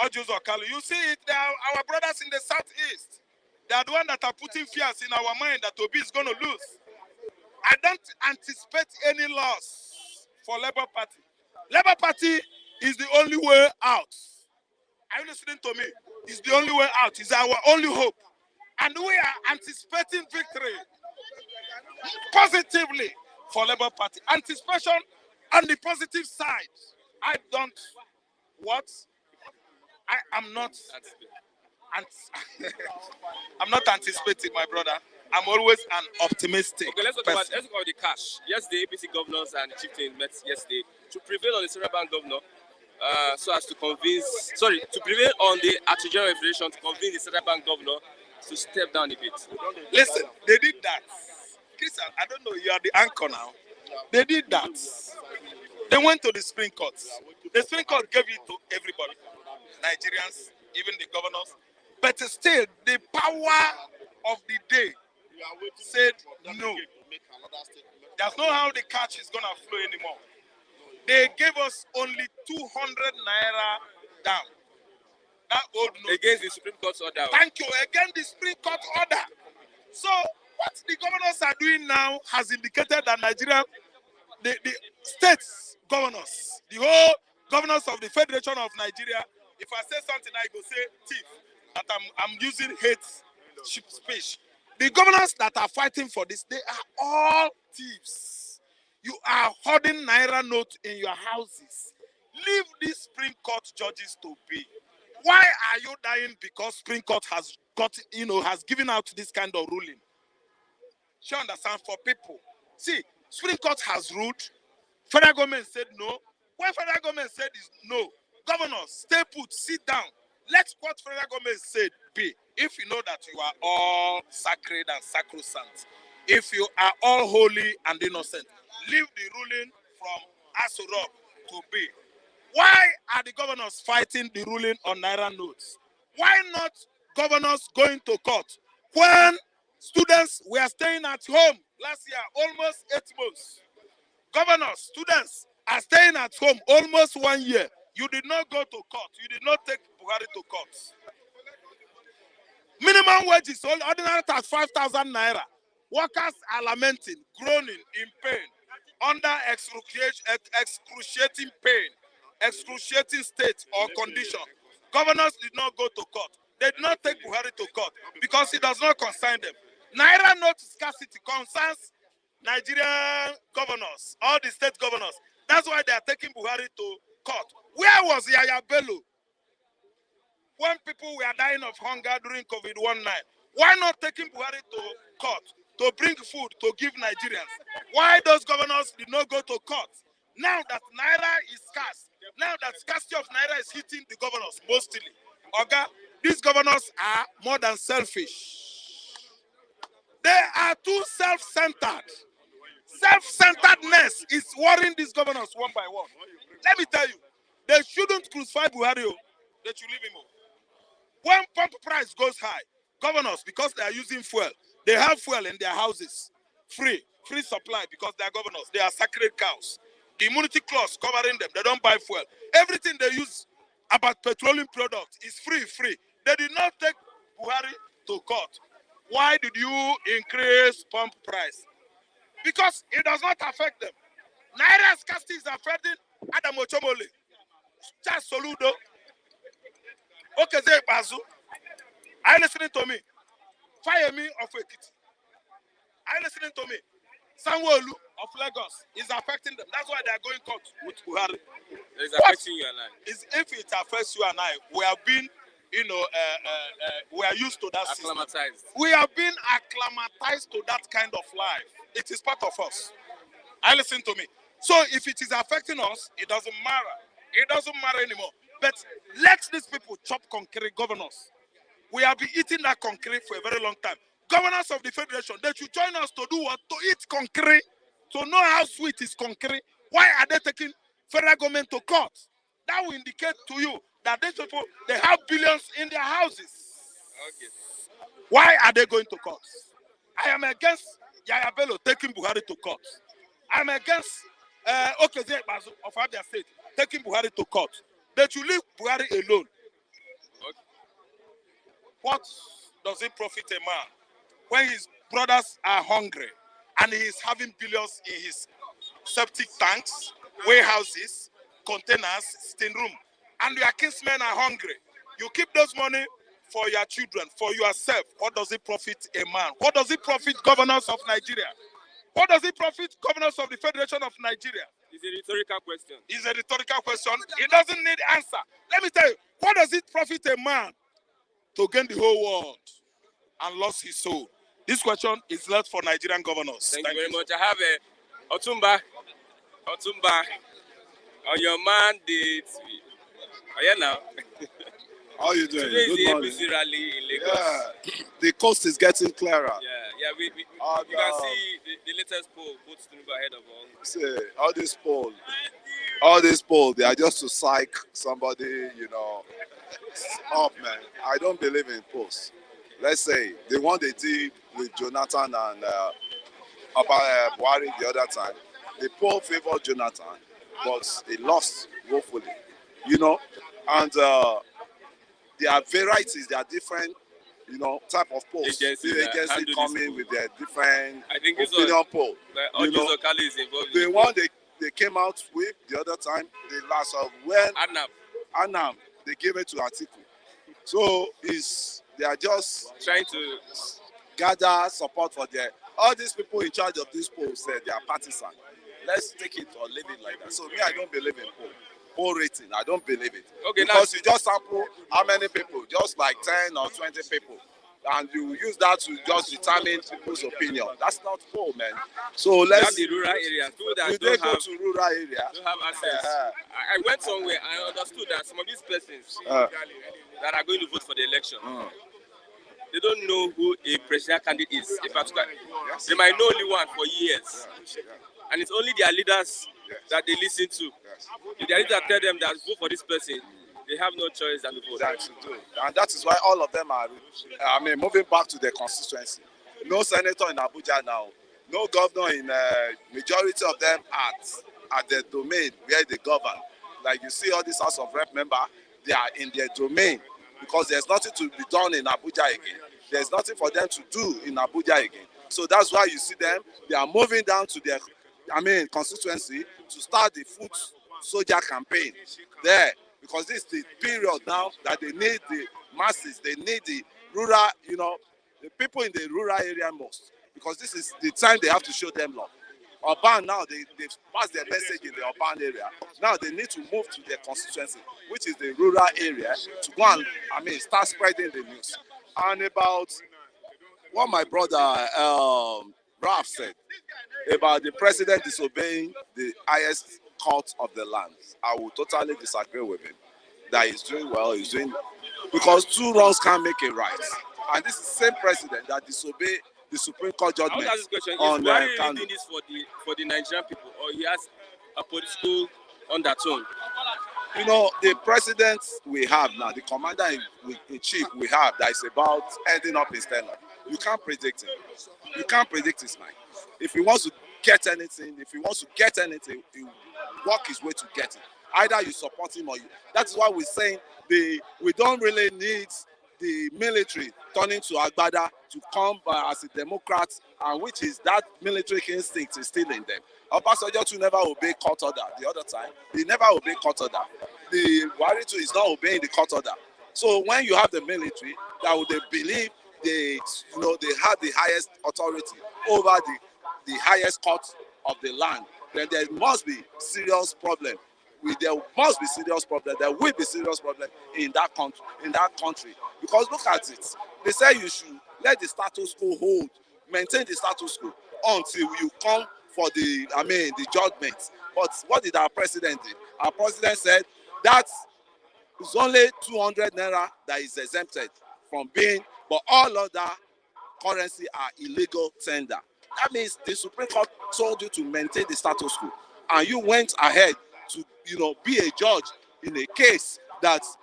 Ojus Okalu. You see it, they are our brothers in the southeast. They are the ones that are putting fears in our mind that Obi is going to lose. I don't anticipate any loss for Labour Party. Labour Party is the only way out. Are you listening to me? It's the only way out. It's our only hope. And we are anticipating victory positively for Labour Party. Anticipation on the positive side. I am not I'm not anticipating, my brother. I'm always an optimistic Okay, let's person. talk about the cash. Yesterday, APC governors and the chieftains met yesterday to prevail on the Central Bank governor, so as to to prevail on the Attorney General Federation to convince the Central Bank governor to step down a bit. Listen, they did that. Christian, I don't know, you are the anchor now. They did that. They went to the Supreme Court. The Supreme Court gave it to everybody, Nigerians, even the governors. But still, the power of the day said no. There's no how the cash is going to flow anymore. They gave us only 200 naira down. That old note. Against the Supreme Court's order. Thank you. Again, the Supreme Court order. So, what the governors are doing now has indicated that Nigeria, the states governors, the whole governors of the Federation of Nigeria, if I say something, I go say thief, that I'm using hate speech. The governors that are fighting for this, they are all thieves. You are hoarding Naira note in your houses. Leave these Supreme Court judges to be. Why are you dying because Supreme Court has given out this kind of ruling? You understand? For people. See, Supreme Court has ruled. Federal government said no. When federal government said is no, governors, stay put, sit down. Let what federal government said be. If you know that you are all sacred and sacrosanct, if you are all holy and innocent, leave the ruling from Asurok to be. Why are the governors fighting the ruling on Naira notes? Why not governors going to court? When students were staying at home last year, almost 8 months. Governors, students are staying at home almost 1 year. You did not go to court. You did not take Buhari to court. Minimum wage is ordinary at 5,000 naira. Workers are lamenting, groaning in pain, under excruciating pain, excruciating state or condition. Governors did not go to court. They did not take Buhari to court because it does not concern them. Naira note scarcity concerns Nigerian governors, all the state governors. That's why they are taking Buhari to court. Where was Yaya Bello when people were dying of hunger during COVID-19? Why not taking Buhari to court to bring food to give Nigerians? Why those governors did not go to court? Now that Naira is scarce, now that scarcity of Naira is hitting the governors mostly, okay, these governors are more than selfish. They are too self-centered. Self-centeredness is worrying these governors one by one. Let me tell you, they shouldn't crucify Buhari. They should leave him. When pump price goes high, governors, because they are using fuel, they have fuel in their houses, free supply because they are governors. They are sacred cows. The immunity clause covering them. They don't buy fuel. Everything they use about petroleum products is free. They did not take Buhari to court. Why did you increase pump price? Because it does not affect them. Naira scarcity is affecting Adam Ochomole, Charles Soludo, Okeze Bazu. Are you listening to me? Fire me of Ekiti. Are you listening to me? Sanwo-Olu of Lagos is affecting them. That's why they are going court with Buhari. It's affecting you and I. If it affects you and I, we have been, we are used to that Acclimatized. system. We have been acclimatized to that kind of life. It is part of us. I listen to me. So if it is affecting us, it doesn't matter. It doesn't matter anymore. But let these people chop concrete governors. We have been eating that concrete for a very long time. Governors of the Federation, they should join us to do what? To eat concrete. To know how sweet is concrete. Why are they taking federal government to court? That will indicate to you that these people, they have billions in their houses. Okay. Why are they going to court? I am against Yaya Bello taking Buhari to court. I am against Okeze Bazu of Abia State taking Buhari to court. They should leave Buhari alone. Okay. What does it profit a man when his brothers are hungry and he is having billions in his septic tanks, warehouses, containers, sitting room, and your kinsmen are hungry? You keep those money for your children, for yourself. What does it profit a man? What does it profit governors of Nigeria? What does it profit governors of the Federation of Nigeria? It's a rhetorical question. It's a rhetorical question. It doesn't need answer. Let me tell you, what does it profit a man to gain the whole world and lost his soul? This question is left for Nigerian governors. Thank you very much. I have a Otumba, on your mandate. Oh, yeah, now. How you doing? Today is Good the morning. APC rally in Lagos. Yeah, the coast is getting clearer. Yeah. We Oh, you can no. see the latest poll puts Tinubu ahead of all. See, all this poll, they are just to psych somebody, up, man. I don't believe in polls. Let's say the one they did with Jonathan and Buhari the other time, the poll favored Jonathan, but he lost woefully, and there are varieties, there are different, type of polls. Agencies The that agency handle come this in poll. with their different I think it's opinion poll. all You know, Joseph Kali is involved. The one they came out with the other time, the last of when Adnap Anam, they gave it to Atiku. So they are just trying to. gather support for all these people in charge of these polls said they are partisan. Let's take it or leave it like that. So me, I don't believe in poll rating. I don't believe it. Okay, Because you just sample how many people, just like 10 or 20 people, and you use that to just determine people's opinion. That's not poll, man. So You have let's. the rural areas, people that You don't go have, to rural area. don't have access. I went somewhere, I understood that some of these persons Uh, that are going to vote for the election, they don't know who a presidential candidate is. In particular, they might know only one for years, and it's only their leaders that they listen to. If their leaders tell them that vote for this person, they have no choice than to vote. that to do. And that is why all of them are, moving back to their constituency. No senator in Abuja now, no governor in majority of them at their domain where they govern. Like you see all these House of Rep member, they are in their domain because there's nothing to be done in Abuja again. There's nothing for them to do in Abuja again. So that's why you see them, they are moving down to their, constituency to start the foot soldier campaign there. Because this is the period now that they need the masses, they need the rural, the people in the rural area most. Because this is the time they have to show them love. Urban now, they've passed their message in the urban area. Now they need to move to their constituency, which is the rural area, to go and, start spreading the news. And about what my brother Ralph said about the president disobeying the highest court of the land, I will totally disagree with him. That he's doing well, because two wrongs can't make a right. And this is the same president that disobeyed the Supreme Court I want judgment. to ask this question: on is Buhari really Kanu. doing this for the Nigerian people, or he has a political undertone? The president we have now, the commander in chief we have, that is about ending up his tenure. You can't predict him. You can't predict his mind. If he wants to get anything, he will work his way to get it. Either you support him or you. That's why we're saying we don't really need the military turning to Agbada to come as a Democrat, and which is that military instinct is still in them. Obasanjo too never obeyed court order the other time. He never obeyed court order. The Buhari too is not obeying the court order. So when you have the military that would they believe they have the highest authority over the highest court of the land, then there must be serious problem. There must be serious problem. There will be serious problem in that country. Because look at it. They say you should let the status quo hold, maintain the status quo until you come for the judgment. But what did our president do? Our president said that it's only 200 naira that is exempted from being, but all other currency are illegal tender. That means the Supreme Court told you to maintain the status quo, and you went ahead to be a judge in a case that's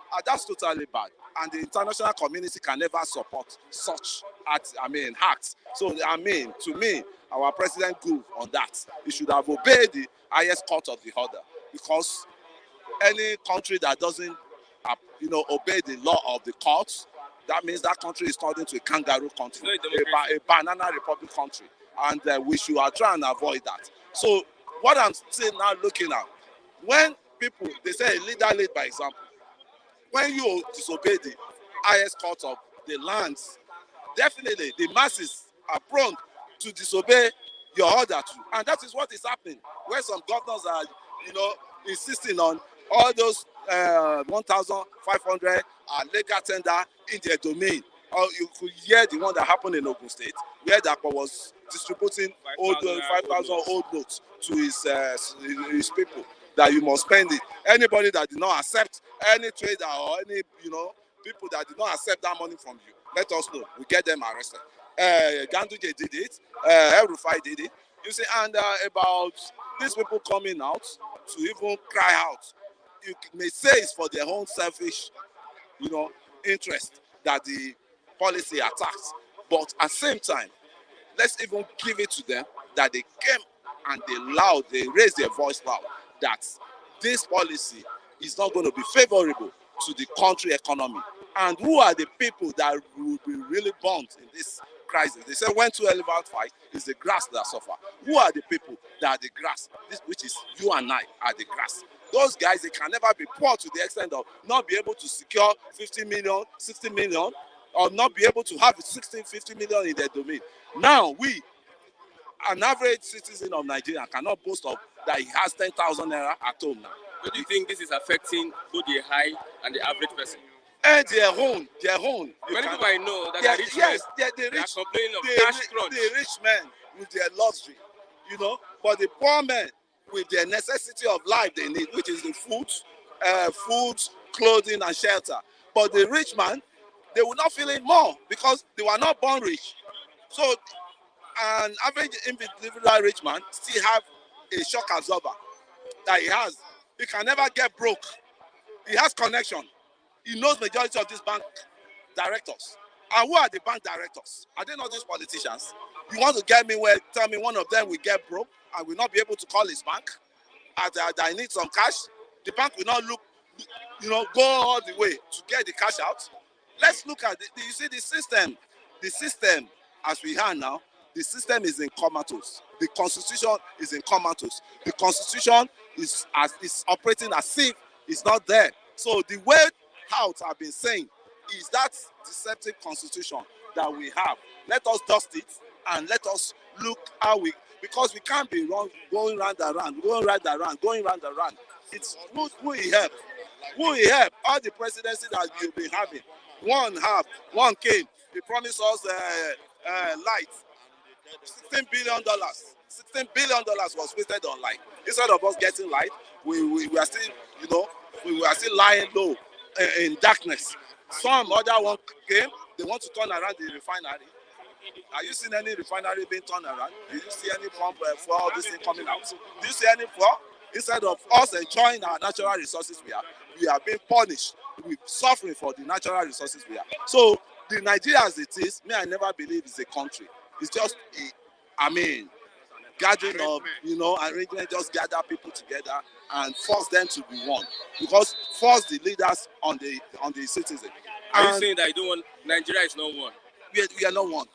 totally bad, and the international community can never support such acts. So to me, our president good on that. He should have obeyed the highest court of the order, because any country that doesn't obey the law of the courts, that means that country is turned into a kangaroo country, a banana republic country, and we should try and avoid that. So what I'm still now looking at, when people, they say a leader lead by example. When you disobey the highest court of the lands, definitely the masses are prone to disobey your order too. And that is what is happening, where some governors are, insisting on All those 1,500 are legal tender in their domain. Or you could hear the one that happened in Ogun State, where Dapo was distributing 5,000 old notes to his people, that you must spend it. Anybody that did not accept, any trader or any people that did not accept that money from you, let us know. We get them arrested. Ganduje did it. El Rufai did it. You see, and about these people coming out to even cry out, you may say it's for their own selfish, interest that the policy attacks. But at the same time, let's even give it to them that they came and they raised their voice loud that this policy is not going to be favorable to the country economy. And who are the people that will be really burnt in this crisis? They say when two elephants fight, it's the grass that suffer. Who are the people that are the grass? This, which is you and I, are the grass. Those guys, they can never be poor to the extent of not be able to secure 50 million, 60 million, or not be able to have 60, 50 million in their domain. Now, an average citizen of Nigeria cannot boast of that he has 10,000 naira at home now. But do you think this is affecting both the high and the average person? And their own. Many people I know that are rich yes, men, they they are rich, complaining of cash crunch. the rich men with their luxury, but the poor men with their necessity of life they need, which is the food, clothing, and shelter. But the rich man, they will not feel it more because they were not born rich. So an average individual rich man still have a shock absorber that he has. He can never get broke. He has connection. He knows majority of these bank directors. And who are the bank directors? Are they not these politicians? You want to get me where, tell me one of them will get broke and will not be able to call his bank that I need some cash. The bank will not go all the way to get the cash out. Let's look at you see the system as we have now, the system is in comatose. The constitution is in comatose. The constitution is operating as if it's not there. So the way out I've been saying is that deceptive constitution that we have. Let us dust it and let us look how because we can't be going round and round. It's who will help. Who will help? All the presidency that we've been having. One came. He promised us light. $16 billion. $16 billion was wasted on light. Instead of us getting light, we are still, we were still lying low in darkness. Some other one came. They want to turn around the refinery. Are you seeing any refinery being turned around? Do you see any pump for all this thing coming out? Do you see any for? Instead of us enjoying our natural resources we are being punished. We're suffering for the natural resources we have. So the Nigeria as it is, I never believe it's a country. It's just gathering of, arrangement, just gather people together and force them to be one. Because force the leaders on the citizen. Are you saying that you don't want Nigeria is not one? We are not one.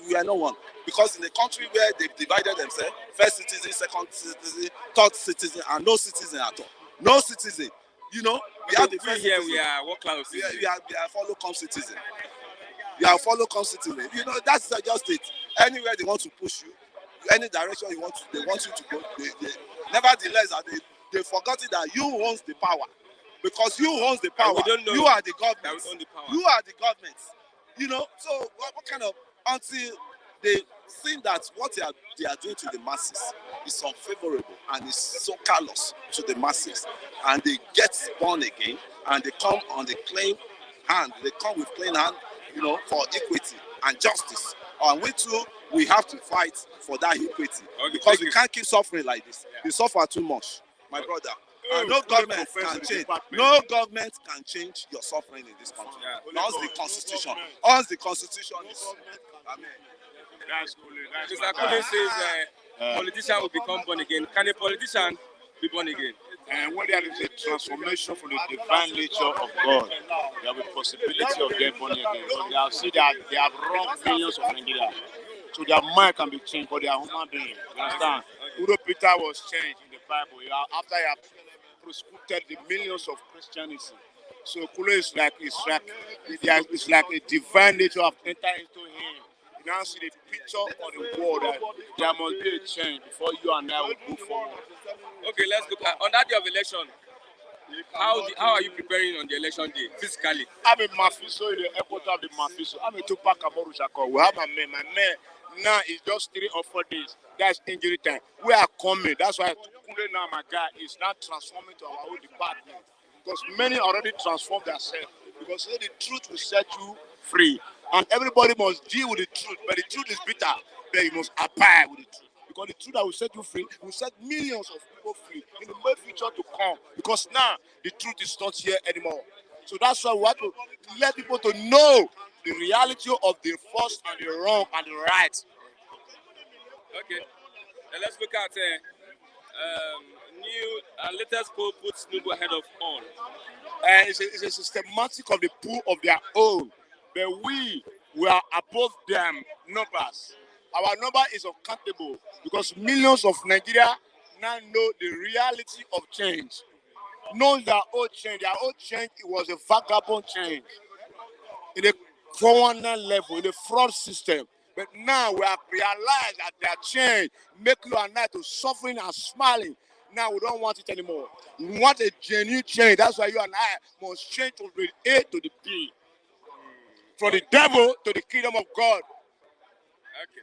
We are not one. Because in a country where they've divided themselves, first citizen, second citizen, third citizen, and no citizen at all. No citizen. We have the first here. Citizen. We are what class? We are follow-come citizen. You are follow-come citizen. That's just it. Anywhere they want to push you, any direction they want you to go. Nevertheless, they forgot it that you owns the power. Because you owns the power. You are the government. You are the government. So what kind of, until they think that what they are doing to the masses is unfavorable and is so callous to the masses, and they get born again and they come on the clean hand. They come with clean hand, for equity and justice. And we too, we have to fight for that equity because we can't keep suffering like this. We suffer too much, my brother. And no government can change. No government can change your suffering in this country. Once the constitution is. Amen. Mr. Akule says politician will become born again. Can a politician be born again? And when there is a transformation from the divine nature of God, there will be possibility of them born again. So they have seen that they have wronged millions of Nigeria. So their mind can be changed, but they are human beings. You understand? Udo Peter was changed in the Bible. After he had persecuted the millions of Christianity. So Kule is like a divine nature of entered into him. You now see the picture of the world that there must be a change before you and I will move forward. Okay, let's look at on that day of election. How are you preparing on the election day physically? I'm in Mafiso, in the airport of the Mafiso. I'm in Tupac Amaru Shako. We have my man. My man now is just 3 or 4 days. That's injury time. We are coming. That's why Kunle now, my guy, is now transforming to our own department. Because many already transformed themselves. Because the truth will set you free. And everybody must deal with the truth. But the truth is bitter. But you must abide with the truth. Because the truth that will set you free will set millions of people free in the near future to come. Because now the truth is not here anymore. So that's why we have to let people to know the reality of the false and the wrong and the right. Okay. Then let's look at new latest poll puts Tinubu ahead of all. It's a systematic of the pool of their own. But we are above them numbers. Our number is uncountable because millions of Nigeria now know the reality of change. Know their old change. Their old change, it was a vagabond change. In a 419 level, in the fraud system. But now we have realized that their change make you and I to suffering and smiling. Now we don't want it anymore. We want a genuine change. That's why you and I must change from the A to the B. From the devil to the kingdom of God. Okay.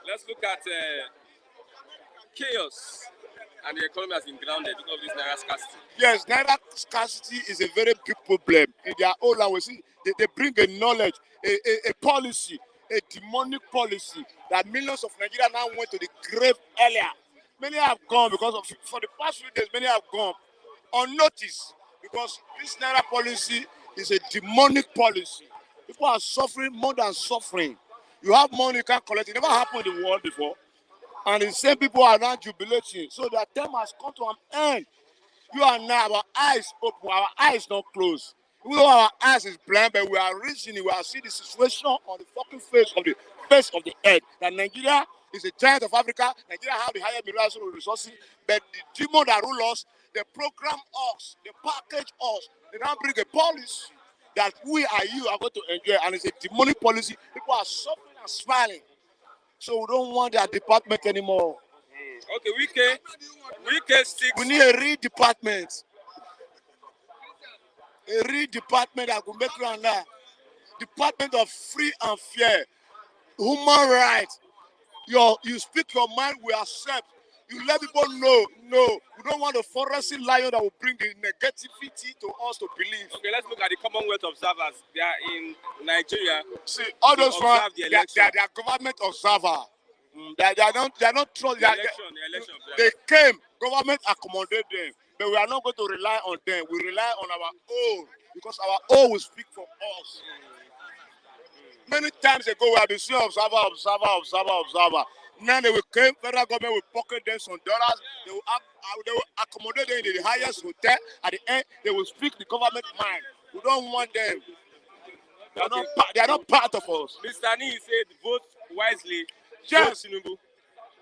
Let's look at chaos, and the economy has been grounded because of this Naira scarcity. Yes, Naira scarcity is a very big problem in their own language. They bring a knowledge, a policy, a demonic policy that millions of Nigerians now went to the grave earlier. Many have gone because of, for the past few days, many have gone unnoticed because this Naira policy is a demonic policy. People are suffering more than suffering. You have money you can't collect. It never happened in the world before. And the same people are now jubilating. So that time has come to an end. You are now, our eyes open, our eyes not closed. Even though our eyes is blind, but we are reasoning, we are seeing the situation on the fucking face of the earth. That Nigeria is a giant of Africa. Nigeria have the higher mineral resources, but the demon that rule us, they program us, they package us, they now bring a policy that we are you are going to enjoy, and it's a demonic policy. People are suffering and smiling. So we don't want their department anymore. Okay, we sticks. We need a real department. A real department that will make you and I. Department of free and fair. Human rights. You speak your mind, we accept. You let people know. No, we don't want a forensic lion that will bring the negativity to us to believe. Okay, let's look at the Commonwealth observers. They are in Nigeria. See, all those ones, the they are government observer. They are not trust. They came, government accommodated them, but we are not going to rely on them. We rely on our own because our own will speak for us. Many times ago, we have been seeing observer. Now they will come, federal government will pocket them some dollars. They will accommodate them in the highest hotel. At the end, they will speak the government mind. We don't want them. They are not part of us. Mr. Nee said, vote wisely. Yes.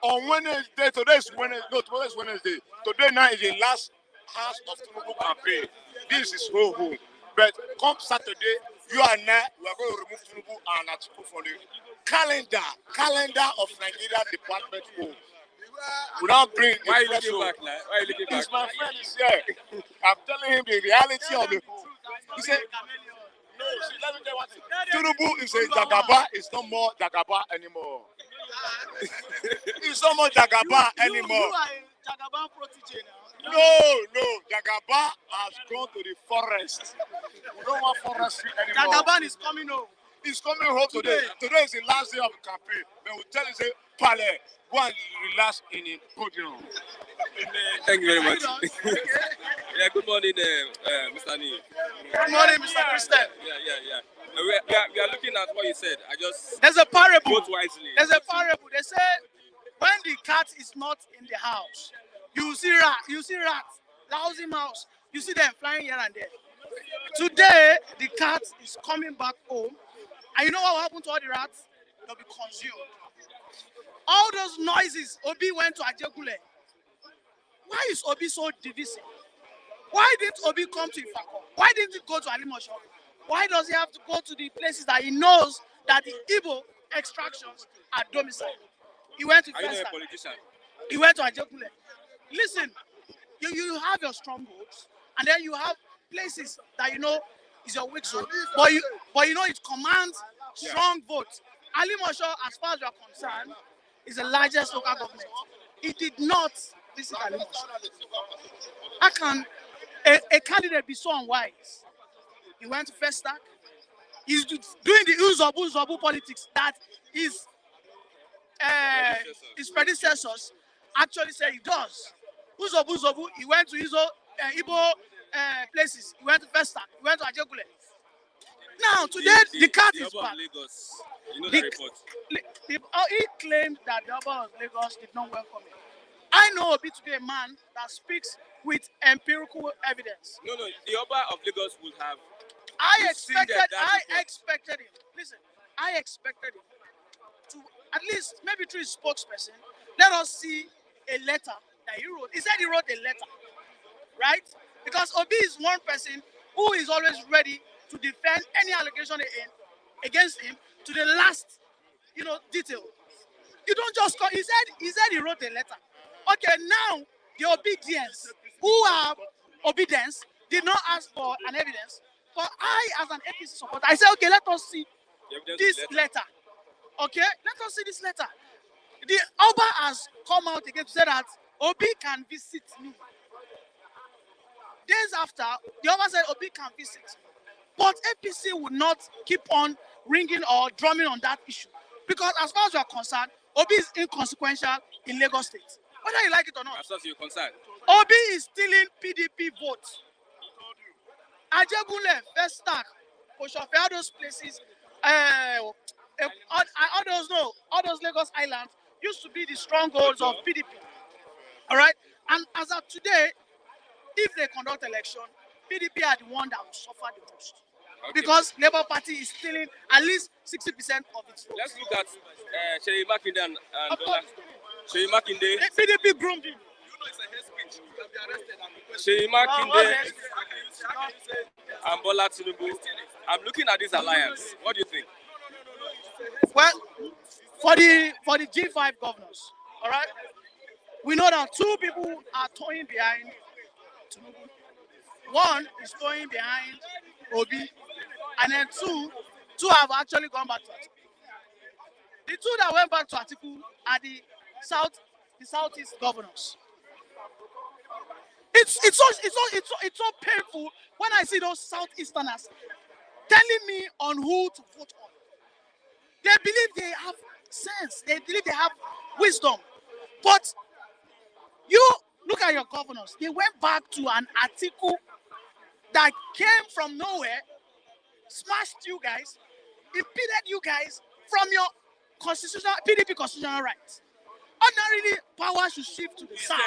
On Wednesday, today is Wednesday. Today night is the last house of Tinubu campaign. This is home. But come Saturday, you and I, we are going to remove Tinubu and Atiku from the calendar of Nigeria Department home. We now bring. Why are you looking back now? Why are you looking back? My friend is here. I'm telling him the reality of the home. He said, no, see, let me tell you what. Tinubu is a Jagaba. It's not more Jagaba anymore. It's not more Jagaba anymore. You are a Jagaba protege now. No. Jagaba has gone to the forest. We don't want forestry anymore. Jagaban is coming home. He's coming home today. Today is the last day of the campaign. But we tell him, say, Pale, go and relax in the podium. Thank you very much. Yeah, good morning, Mr. Nee. Good morning, Mr. Christian. Yeah. We are looking at what you said. There's a parable. Vote wisely. There's a parable. They say when the cat is not in the house, you see rats, lousy mouse. You see them flying here and there. Today, the cat is coming back home. And you know what will happen to all the rats? They'll be consumed. All those noises, Obi went to Ajegule. Why is Obi so divisive? Why didn't Obi come to Ifako? Why didn't he go to Alimosho? Why does he have to go to the places that he knows that the Igbo extractions are domiciled? He went to Are you not a politician? He went to Ajegule. Listen, you have your strongholds, and then you have places that you know is your weak zone, but you know it commands strong votes. Ali Mosho, as far as you are concerned, is the largest local government. It did not visit Ali Mosho. How can a candidate be so unwise? He went to Festac. He's doing the Uzobu politics that his predecessors actually say he does. Uzobu, he went to Igbo places. He went to Festac. He went to Ajegule. Now, today, the cat is back. Lagos. You know the report. He claimed that the Oba of Lagos did not welcome him. I know Obi to be a man that speaks with empirical evidence. No, the Oba of Lagos would have. I expected him. Listen, I expected him to at least maybe through his spokesperson. Let us see a letter that he wrote. He said he wrote a letter, right? Because Obi is one person who is always ready to defend any allegation against him to the last, detail. You don't just call. He said he wrote a letter. Okay, now the obedience, who are obedience, did not ask for an evidence. But I, as an APC supporter, I said, okay, let us see this letter. Okay, let us see this letter. The Oba has come out again to say that Obi can visit me. Days after, the Oba said Obi can visit. But APC would not keep on ringing or drumming on that issue. Because as far as we are concerned, Obi is inconsequential in Lagos State. Whether you like it or not. As far as you're concerned. Obi is stealing PDP votes. Ajegule, Festac, Oshofe, all those places, all those Lagos Islands used to be the strongholds of PDP. All right? And as of today, if they conduct election, PDP are the one that will suffer the most. Okay. Because Labour Party is stealing at least 60% of its votes. Let's look at Seyi Makinde and Bola. Seyi Makinde. PDP groomed him. Seyi Makinde and Bola Tinubu. I'm looking at this alliance. What do you think? Well, for the G5 governors, all right, we know that two people are toying behind Tinubu. One is toying behind Obi, and then two have actually gone back to Atiku. The two that went back to Atiku are the Southeast governors. It's so painful when I see those Southeasterners telling me on who to vote on. They believe they have sense. They believe they have wisdom. But you look at your governors. They went back to an Atiku that came from nowhere, smashed you guys, impeded you guys from your PDP constitutional rights. Ordinarily, power should shift to the south.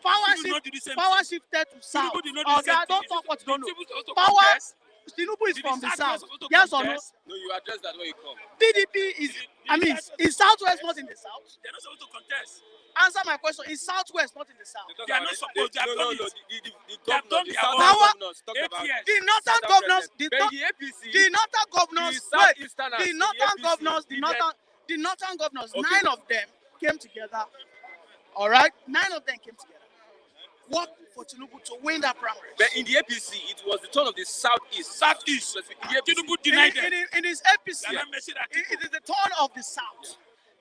Power shifted to south. Okay, don't talk what you don't know. Power, Tinubu is from the south. Yes or no? No, you address that when you come. PDP is Southwest not in the south? They're not supposed to contest. Answer my question. Is Southwest not in the south? They are not supposed to. No. The northern governors, okay. 9 of them came together. All right? 9 of them came together. What for Tinubu to win that primary? But in the APC, it was the turn of the Southeast. Tinubu denied them. In his APC, it is the turn of the South.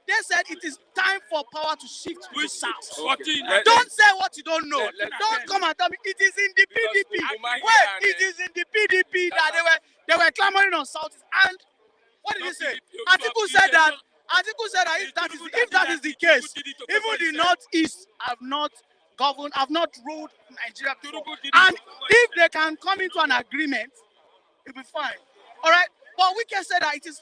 They said it is time for power to shift to the south. Okay. Don't say what you don't know. Don't come and tell me it is in the PDP. Wait, it is in the PDP that they were clamoring on south. And what did he say? Atiku said that if that is the case, even the northeast have not governed, have not ruled Nigeria before. And if they can come into an agreement, it'll be fine. All right. But we can say that it is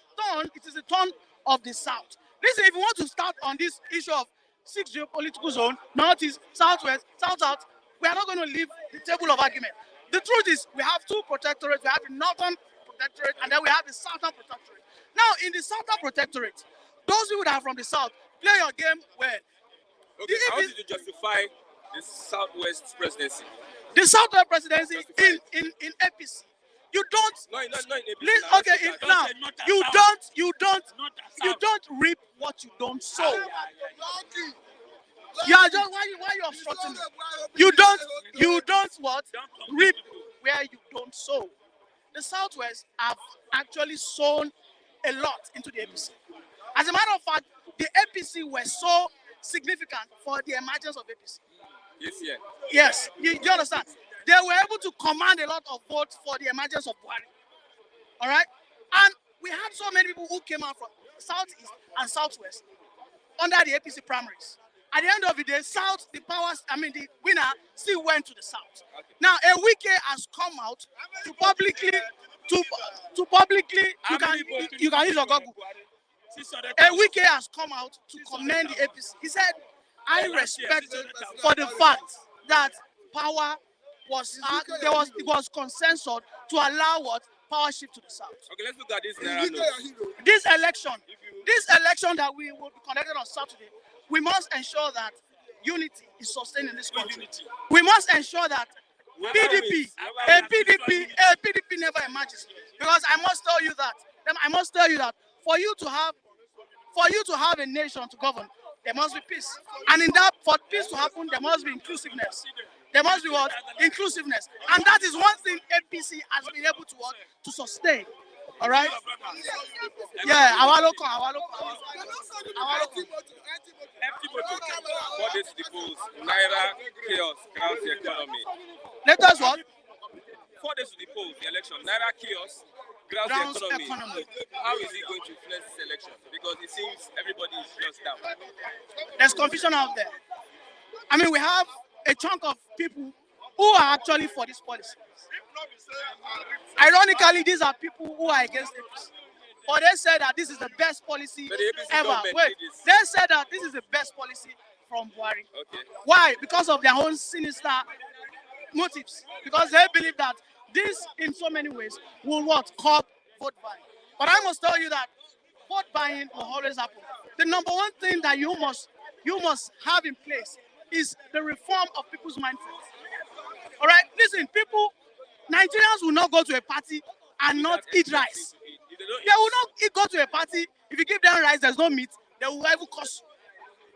the turn of the south. Listen, if you want to start on this issue of 6 geopolitical zone, northeast, southwest, south, we are not going to leave the table of argument. The truth is, we have 2 protectorates. We have the northern protectorate, and then we have the southern protectorate. Now, in the southern protectorate, those people that are from the south, play your game well. Okay, how did you justify the Southwest presidency? The Southwest presidency in APC. You don't. No, in APC. Okay, now you don't reap what you don't sow. You are just why you obstructing me? You don't what? Reap where you don't sow. The Southwest have actually sown a lot into the APC. As a matter of fact, the APC were so significant for the emergence of APC. Yes, yeah. Yes, you understand? They were able to command a lot of votes for the emergence of Buhari. All right? And we had so many people who came out from Southeast and Southwest under the APC primaries. At the end of the day, the winner still went to the South. Now, a wiki has come out to publicly, you can use your Google. A wiki has come out to commend the APC. He said, I respect for the fact that power it was consensus to allow what power shift to the South. Okay, let's look at this Naira note. This election that we will be conducted on Saturday, we must ensure that unity is sustained in this country. We must ensure that a PDP never emerges. Because I must tell you that for you to have a nation to govern, there must be peace. And for peace to happen, there must be inclusiveness. There must be what? Inclusiveness. And that is one thing APC has been able to sustain. All right? Yeah, our local. 4 days to the polls, Naira chaos crowds the economy. Let us what? 4 days to the polls, the election, Naira chaos grounds the economy. How is he going to influence this election? Because it seems everybody is just down. There's confusion out there. I mean, we have a chunk of people who are actually for this policy. Ironically, these are people who are against it. But they said that this is the best policy ever. Wait, they said that this is the best policy from Buhari. Okay. Why? Because of their own sinister motives. Because they believe that this, in so many ways, will what? Curb vote buying. But I must tell you that vote buying will always happen. The number one thing that you must have in place is the reform of people's mindset. All right? Listen, Nigerians will not go to a party and not eat rice. They will not go to a party. If you give them rice, there's no meat, they will even cost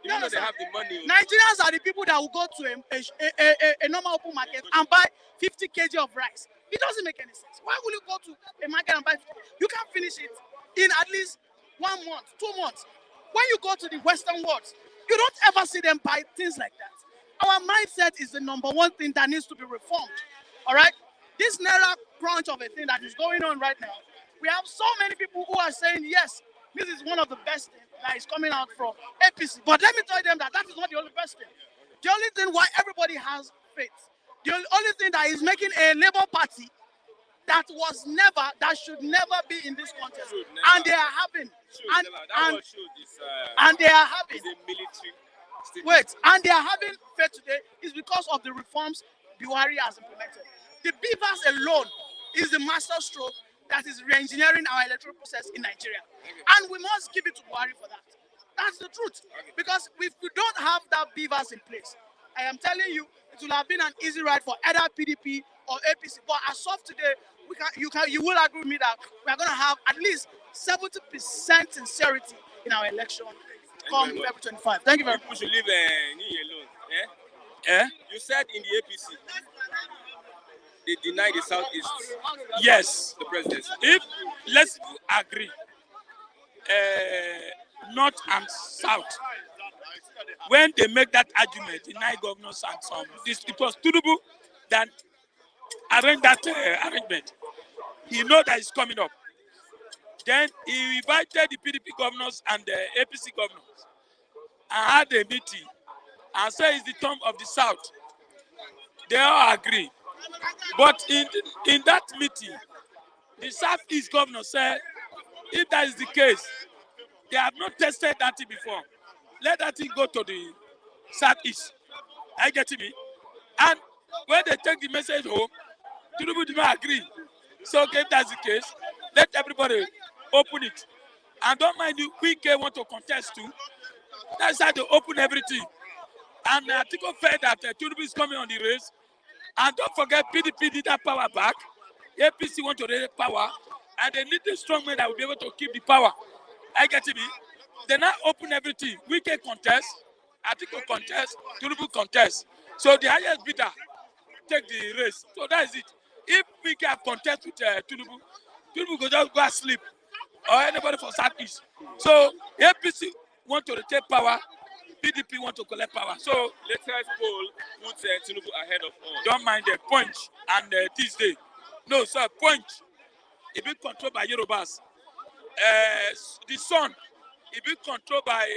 you. Even though they have the money. Nigerians are the people that will go to a normal open market and buy 50 kg of rice. It doesn't make any sense. Why will you go to a market and buy 50? You can't finish it in at least 1 month, 2 months. When you go to the Western world, you don't ever see them buy things like that. Our mindset is the number one thing that needs to be reformed. All right? This Naira crunch of a thing that is going on right now, we have so many people who are saying, yes, this is one of the best things that is coming out from APC. But let me tell them that is not the only best thing. The only thing why everybody has faith, the only thing that is making a Labour Party that should never be in this contest. And they are having. And they are having. Wait, and they are having faith today is because of the reforms Buhari has implemented. The beavers alone is the master stroke that is re-engineering our electoral process in Nigeria. And we must give it to Buhari for that. That's the truth. Because if we don't have that beavers in place, I am telling you, it will have been an easy ride for either PDP or APC. But as of today, you will agree with me that we are going to have at least 70% sincerity in our election come February 25. Thank you very much. People should leave Niyi alone. Eh? You said in the APC, they deny the Southeast. Yes. The presidency. If let's agree, North and South, when they make that argument, the 9 governors and some, it was Tinubu that arranged that arrangement. He know that it's coming up. Then he invited the PDP governors and the APC governors and had a meeting and said it's the turn of the South. They all agree. But in that meeting, the Southeast governor said, if that is the case, they have not tested that thing before. Let that thing go to the Southeast. I get me. And when they take the message home, Tinubu did not agree. So if that's the case, let everybody open it. And don't mind you, Wike want to contest too. That's how they open everything. And Atiku felt that Tinubu is coming on the race. And don't forget, PDP did that power back. APC want to raise power. And they need a strong man that will be able to keep the power. I get me. They now open everything. Wike contest. Atiku contest, Tinubu contest. So the highest bidder take the race. So that is it. If we can contest with Tinubu, Tinubu go just go and sleep, or anybody for Southeast. So APC want to retain power, PDP want to collect power. So Latest poll puts Tinubu ahead of all. don't mind the Punch and this day. No, sir, Punch. It be controlled by Yorubas. The Sun, it be controlled by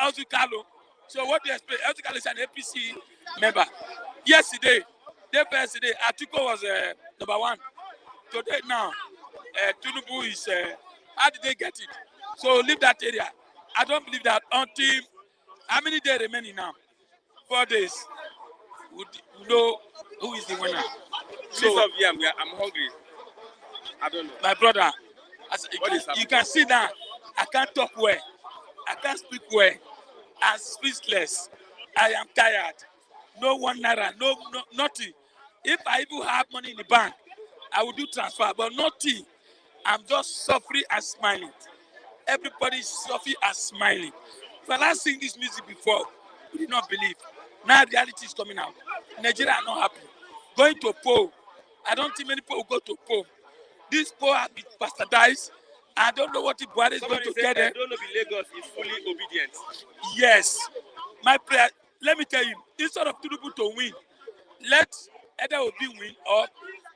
Ozukalo. So what do you expect? Ozukalo is an APC member. Yesterday, Atiku was number one. Today now, Tinubu is. How did they get it? So leave that area. I don't believe that until how many days remaining now? 4 days. We know who is the winner. So I'm hungry. I don't know. My brother, What is you can see that I can't talk well. I can't speak well. I'm speechless. I am tired. No 1 naira, no nothing. If I even have money in the bank, I will do transfer, but nothing. I'm just suffering and smiling. Everybody is suffering and smiling. When I sing this music before, we did not believe. Now reality is coming out. Nigeria are not happy. Going to poll. I don't think many people will go to poll. This poll has been bastardized. I don't know what the Buhari is going to get there. I don't know if Lagos is fully obedient. Yes. My prayer, let me tell you, instead of Tinubu to win, let either Obi win or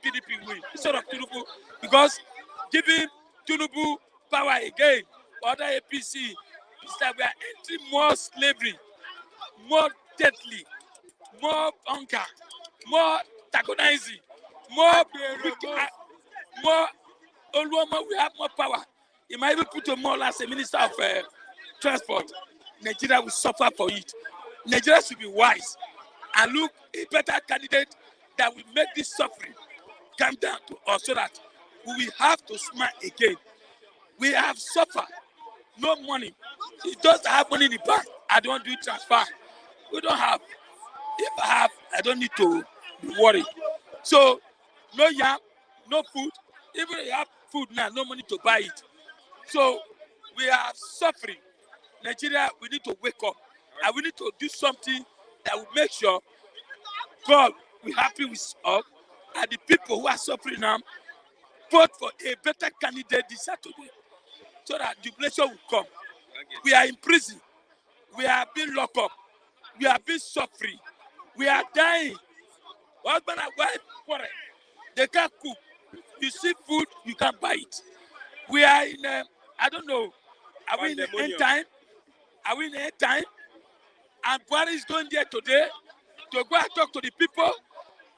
PDP win. Instead of Tinubu, because giving Tinubu power again, other APC, is that we are entering more slavery, more deadly, more hunger, more antagonizing, more Oluoma will have more power. He might even put him more as a minister of transport. Nigeria will suffer for it. Nigeria should be wise and look a better candidate that will make this suffering come down to us so that we will have to smile again. We have suffered. No money. It's just I have money in the bank. I don't do transfer. We don't have. If I have, I don't need to be worried. So, no yam, no food. Even if you have food now, no money to buy it. So, we are suffering. Nigeria, we need to wake up. And we need to do something that will make sure God will be happy with us. And the people who are suffering now, vote for a better candidate this Saturday. So that jubilation will come. We are in prison. We are being locked up. We are being suffering. We are dying. Husband and wife quarrel. They can't cook. You see food, you can't buy it. We are in, I don't know, are we in the end time? Are we in the end time? And Buhari is going there today to go and talk to the people.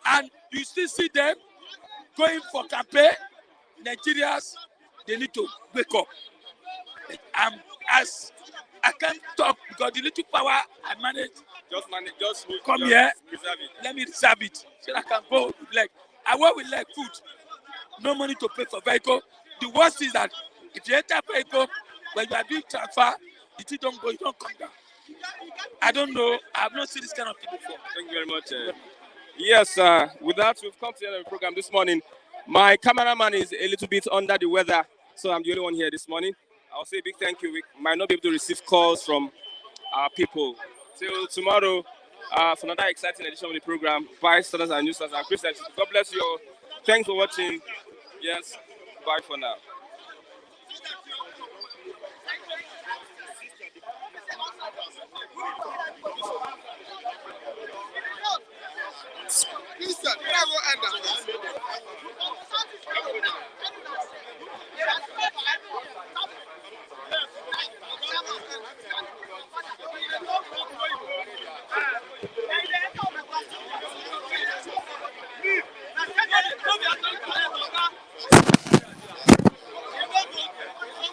And you still see them going for campaign. Nigerians, they need to wake up. As I can't talk because the little power I manage. Just come here. Reserve it. Let me reserve it so that I can go with leg. I work with leg food. No money to pay for vehicle. The worst is that if you enter vehicle, when you are doing transfer, the thing don't go, you don't come down. I don't know. I have not seen this kind of thing before. Thank you very much. Yes, with that, we've come to the end of the program this morning. My cameraman is a little bit under the weather, so I'm the only one here this morning. I'll say a big thank you. We might not be able to receive calls from our people. Till tomorrow, for another exciting edition of the program. Bye, students and newsstars and Christians. God bless you all. Thanks for watching. Yes, bye for now. Listen, we are going to end up.